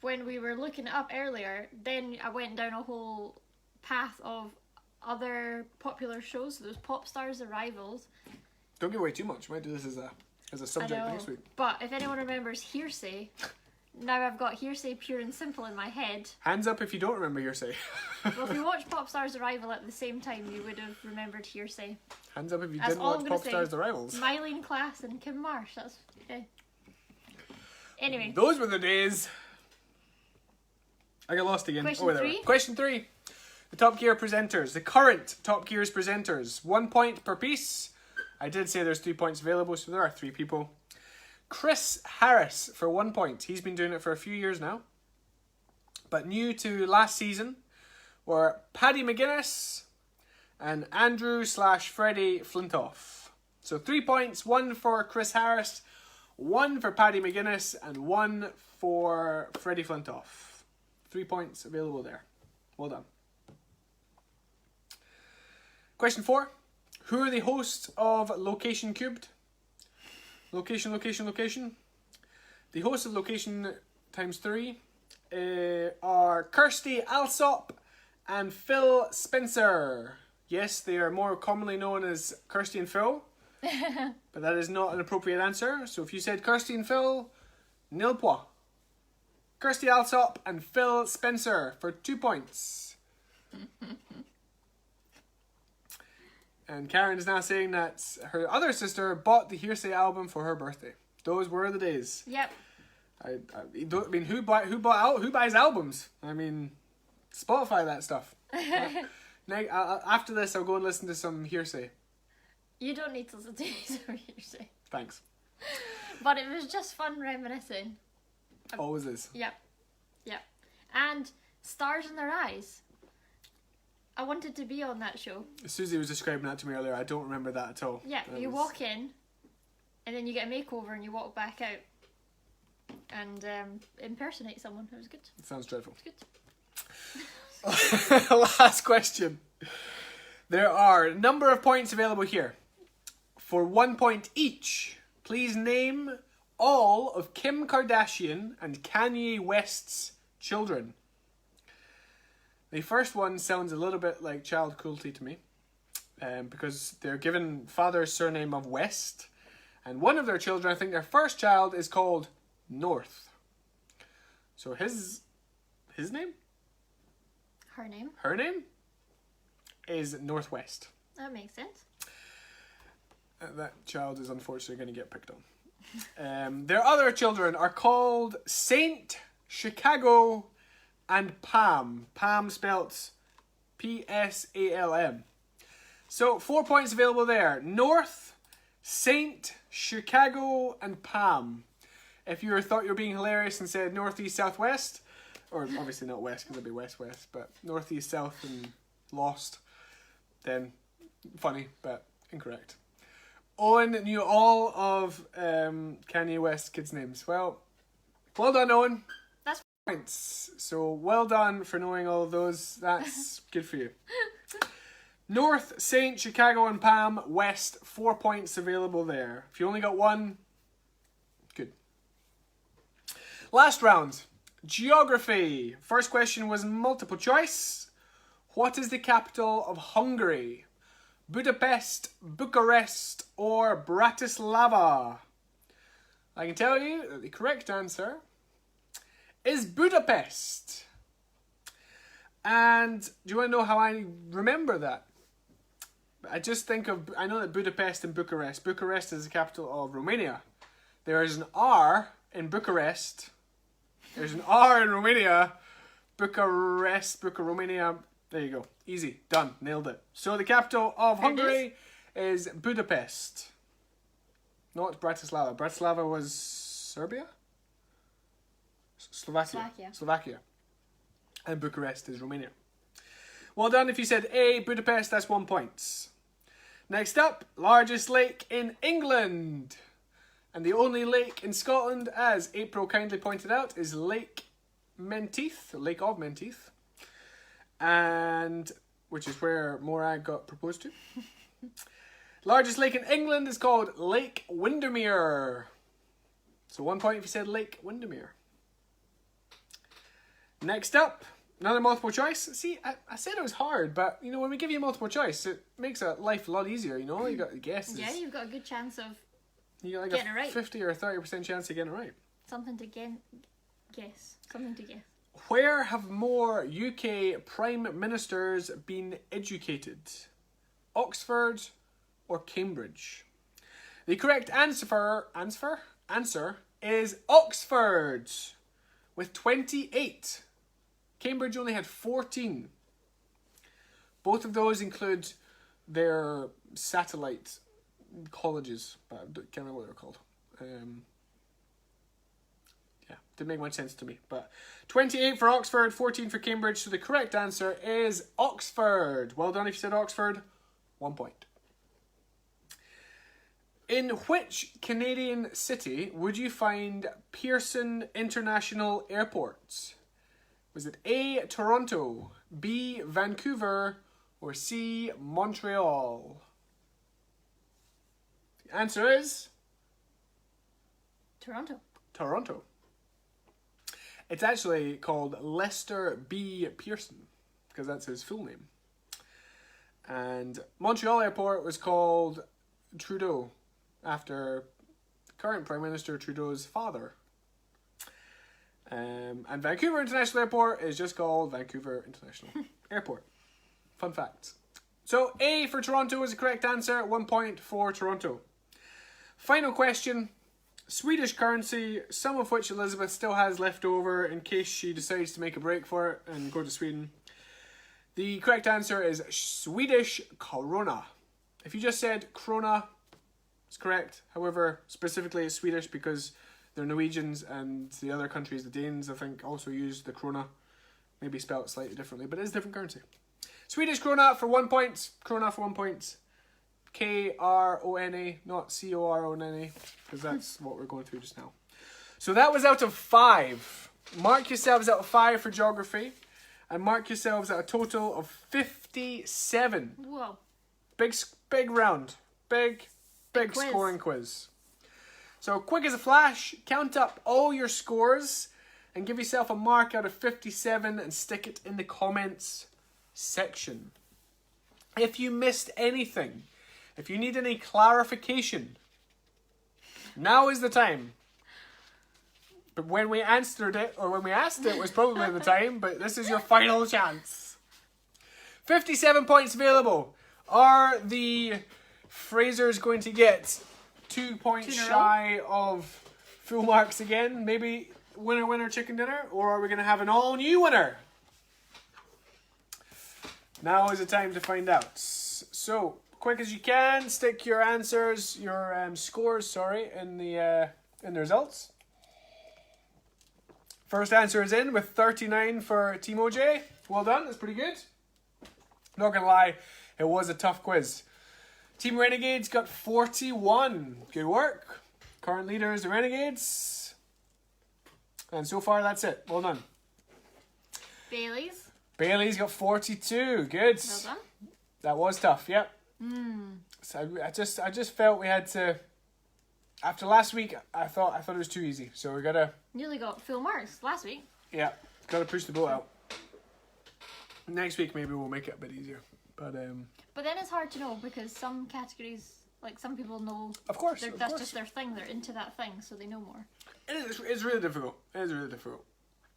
when we were looking it up earlier, then I went down a whole path of other popular shows. So there was Pop Stars, The Rivals. Don't give away too much. We might do this as a subject next week. But if anyone remembers Hearsay, now I've got Hearsay Pure and Simple in my head. Hands up if you don't remember Hearsay. Well, if you watched Pop Stars Arrival at the same time, you would have remembered Hearsay. Hands up if you That's didn't all watch I'm gonna Pop Stars The Rivals. Mylene Klass and Kim Marsh. That's okay. Anyway. Those were the days. I got lost again. Question there we 3. were. Question 3. The Top Gear presenters. The current Top Gear's presenters. 1 point per piece. I did say there's 3 points available, so there are 3 people. Chris Harris for 1 point. He's been doing it for a few years now. But new to last season were Paddy McGuinness and Andrew/Freddie Flintoff. So 3 points, 1 for Chris Harris, 1 for Paddy McGuinness, and 1 for Freddie Flintoff. 3 points available there. Well done. Question 4. Who are the hosts of Location Cubed? Location. The hosts of Location ×3 are Kirsty Alsop and Phil Spencer. Yes, they are more commonly known as Kirsty and Phil, but that is not an appropriate answer. So if you said Kirsty and Phil, nil point. Kirsty Alsop and Phil Spencer for 2 points. And Karen is now saying that her other sister bought the Hearsay album for her birthday. Those were the days. Yep. I mean, who buys albums? I mean, Spotify that stuff. After this, I'll go and listen to some Hearsay. You don't need to listen to some Hearsay. Thanks. But it was just fun reminiscing. Always is. Yep. And Stars in Their Eyes. I wanted to be on that show. Susie was describing that to me earlier. I don't remember that at all. Yeah, you walk in, and then you get a makeover, and you walk back out, and impersonate someone. It was good. It sounds dreadful. It was good. Last question. There are a number of points available here. For 1 point each, please name all of Kim Kardashian and Kanye West's children. The first one sounds a little bit like child cruelty to me, because they're given father's surname of West, and one of their children, I think their first child, is called North. So his name? Her name? Is Northwest. That makes sense. That child is unfortunately going to get picked on. Their other children are called Saint, Chicago, and Pam. Pam spelt Psalm. So 4 points available there. North, Saint, Chicago, and Pam. If you thought you were being hilarious and said northeast, southwest, or obviously not west because it'd be west, but northeast, south, and lost, then funny, but incorrect. Owen knew all of Kanye West kids' names. Well done, Owen. That's points. So well done for knowing all of those. That's good for you. North, Saint, Chicago, and Pam. West, 4 points available there. If you only got one, good. Last round. Geography. First question was multiple choice. What is the capital of Hungary? Budapest, Bucharest, or Bratislava? I can tell you that the correct answer is Budapest. And do you want to know how I remember that? I know that Budapest and Bucharest. Bucharest is the capital of Romania. There is an R in Bucharest. There's an R in Romania. Bucharest, Romania. There you go. Easy. Done. Nailed it. So the capital of Hungary is Budapest. Not Bratislava. Bratislava was Serbia? Slovakia. And Bucharest is Romania. Well done if you said A, Budapest, that's 1 point. Next up, largest lake in England. And the only lake in Scotland, as April kindly pointed out, is Lake Menteith, Lake of Menteith. and which is where Morag got proposed to. Largest lake in England is called Lake Windermere. So 1 point if you said Lake Windermere. Next up, another multiple choice. See, I said it was hard, but you know, when we give you multiple choice, it makes life a lot easier. You know, you got the guesses. Yeah, you've got a good chance of you got like getting a it right. 50 or 30% chance of getting it right. Something to guess. Something to guess. Where have more UK Prime Ministers been educated? Oxford or Cambridge? The correct answer is Oxford with 28. Cambridge only had 14. Both of those include their satellite colleges, but I can't remember what they were called. Yeah, didn't make much sense to me. But 28 for Oxford, 14 for Cambridge, so the correct answer is Oxford. Well done if you said Oxford. 1 point. In which Canadian city would you find Pearson International Airport? Was it A, Toronto, B, Vancouver, or C, Montreal? The answer is Toronto. Toronto. It's actually called Lester B. Pearson, because that's his full name. And Montreal Airport was called Trudeau, after current Prime Minister Trudeau's father. And Vancouver International Airport is just called Vancouver International Airport. Fun fact. So A for Toronto is the correct answer. 1 point for Toronto. Final question. Swedish currency, some of which Elizabeth still has left over in case she decides to make a break for it and go to Sweden. The correct answer is Swedish krona. If you just said krona, it's correct. However, specifically it's Swedish because they're Norwegians and the other countries, the Danes, I think, also use the krona. Maybe spelled slightly differently, but it is different currency. Swedish krona for 1 point. Krona for 1 point. Krona, not Corona, because that's what we're going through just now. So that was out of 5. Mark yourselves out of 5 for geography, and mark yourselves at a total of 57. Whoa. Big round. Big quiz. Scoring quiz. So quick as a flash, count up all your scores and give yourself a mark out of 57 and stick it in the comments section. If you missed anything, if you need any clarification, now is the time. But when we answered it, or when we asked it, was probably the time, but this is your final chance. 57 points available. Are the Frasers going to get 2 points shy of full marks again? Maybe winner chicken dinner? Or are we going to have an all new winner? Now is the time to find out. So, quick as you can, stick your answers, your scores, in the results. First answer is in with 39 for Team OJ. Well done, that's pretty good. Not gonna lie, it was a tough quiz. Team Renegades got 41. Good work. Current leaders, the Renegades. And so far, that's it. Well done. Bailey's got 42. Good. Well done. That was tough, yep. So I just felt we had to... After last week, I thought it was too easy. So we gotta... Nearly got full marks last week. Yeah, gotta push the boat out. Next week, maybe we'll make it a bit easier. But then it's hard to know because some categories, like some people know. Of course. That's just their thing. They're into that thing, so they know more. It's really difficult. It is really difficult.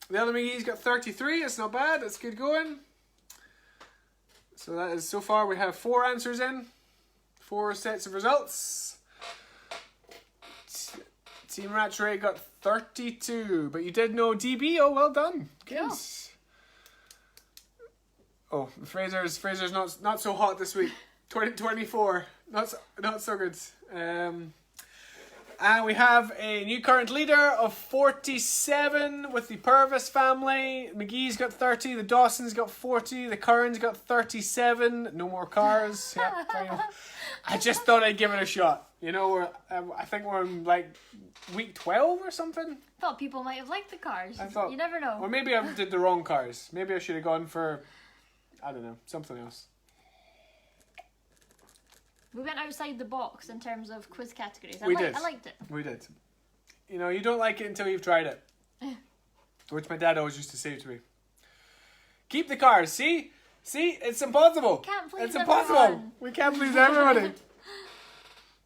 The other McGee's got 33. It's not bad. It's good going. So that is, so far we have 4 answers in. 4 sets of results. Team Ratchet got 32. But you did know DB. Oh, well done. Good. Yeah. Oh, Fraser's not so hot this week. 24. Not so good. And we have a new current leader of 47 with the Purvis family. McGee's got 30, the Dawson's got 40, the Curran's got 37. No more cars. Yep, I just thought I'd give it a shot. You know, I think we're in like week 12 or something. Thought people might have liked the cars. I thought, you never know. Or maybe I did the wrong cars. Maybe I should have gone for I don't know, something else. We went outside the box in terms of quiz categories. We did. I liked it. We did. You know, you don't like it until you've tried it. Which my dad always used to say to me. Keep the cars, see? See? It's impossible. Can't please It's impossible. everyone. We can't please everybody.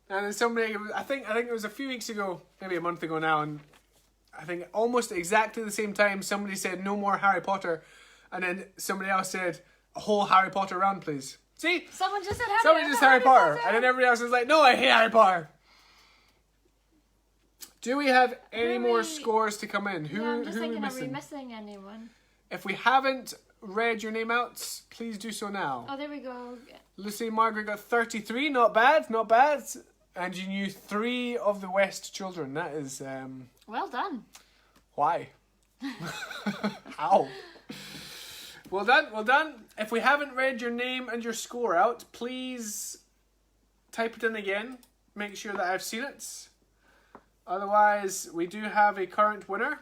And then somebody, I think it was a few weeks ago, maybe a month ago now, and I think almost exactly the same time somebody said no more Harry Potter, and then somebody else said a whole Harry Potter round, please. See? Someone just said Harry Potter. And then everybody else was like, no, I hate Harry Potter. Do we have any more scores to come in? Yeah, I'm just who are we thinking, are we missing? missing anyone? If we haven't read your name out, please do so now. Oh, there we go. Lucy Margaret got 33, not bad, not bad. And you knew 3 of the West children. That is, Well done. why? How? Well done, well done. If we haven't read your name and your score out, please type it in again. Make sure that I've seen it. Otherwise, we do have a current winner.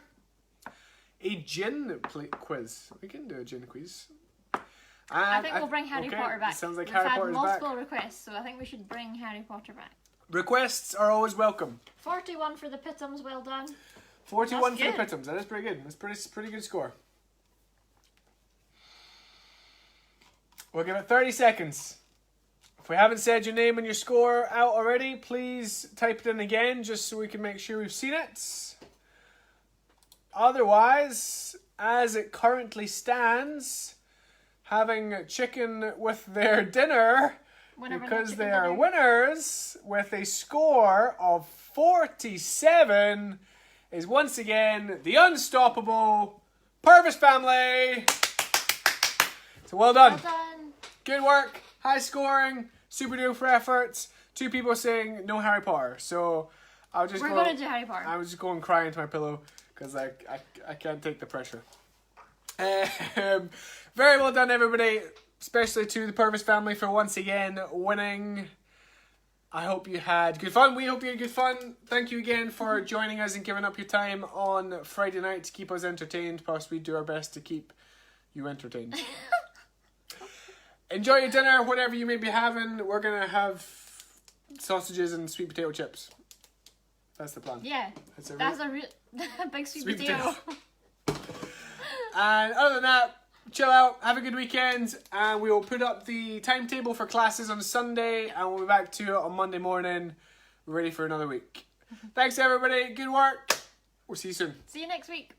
A gin quiz. We can do a gin quiz. And I think we'll bring Harry Potter back. Sounds like We've Harry had Potter's back. multiple requests, so I think we should bring Harry Potter back. Requests are always welcome. 41 for the Pittums, well done. 41 That's for the good. Pittums. That is pretty good. That's pretty good score. We'll give it 30 seconds. If we haven't said your name and your score out already, please type it in again just so we can make sure we've seen it. Otherwise, as it currently stands, having chicken with their dinner, Winner, because chicken they are dinner. winners with a score of 47, is once again the unstoppable Purvis family. So well done. Well done. Good work. High scoring. Super duper efforts. 2 people saying no Harry Potter. So I'll just We're go. going to do Harry Potter. I was just going cry into my pillow because I can't take the pressure. Very well done, everybody. Especially to the Purvis family for once again winning. I hope you had good fun. We hope you had good fun. Thank you again for joining us and giving up your time on Friday night to keep us entertained. Plus, we do our best to keep you entertained. Enjoy your dinner, whatever you may be having. We're going to have sausages and sweet potato chips. That's the plan. Yeah, That's a real big sweet potato. And other than that, chill out, have a good weekend, and we will put up the timetable for classes on Sunday, and we'll be back to it on Monday morning, ready for another week. Thanks everybody, good work. We'll see you soon. See you next week.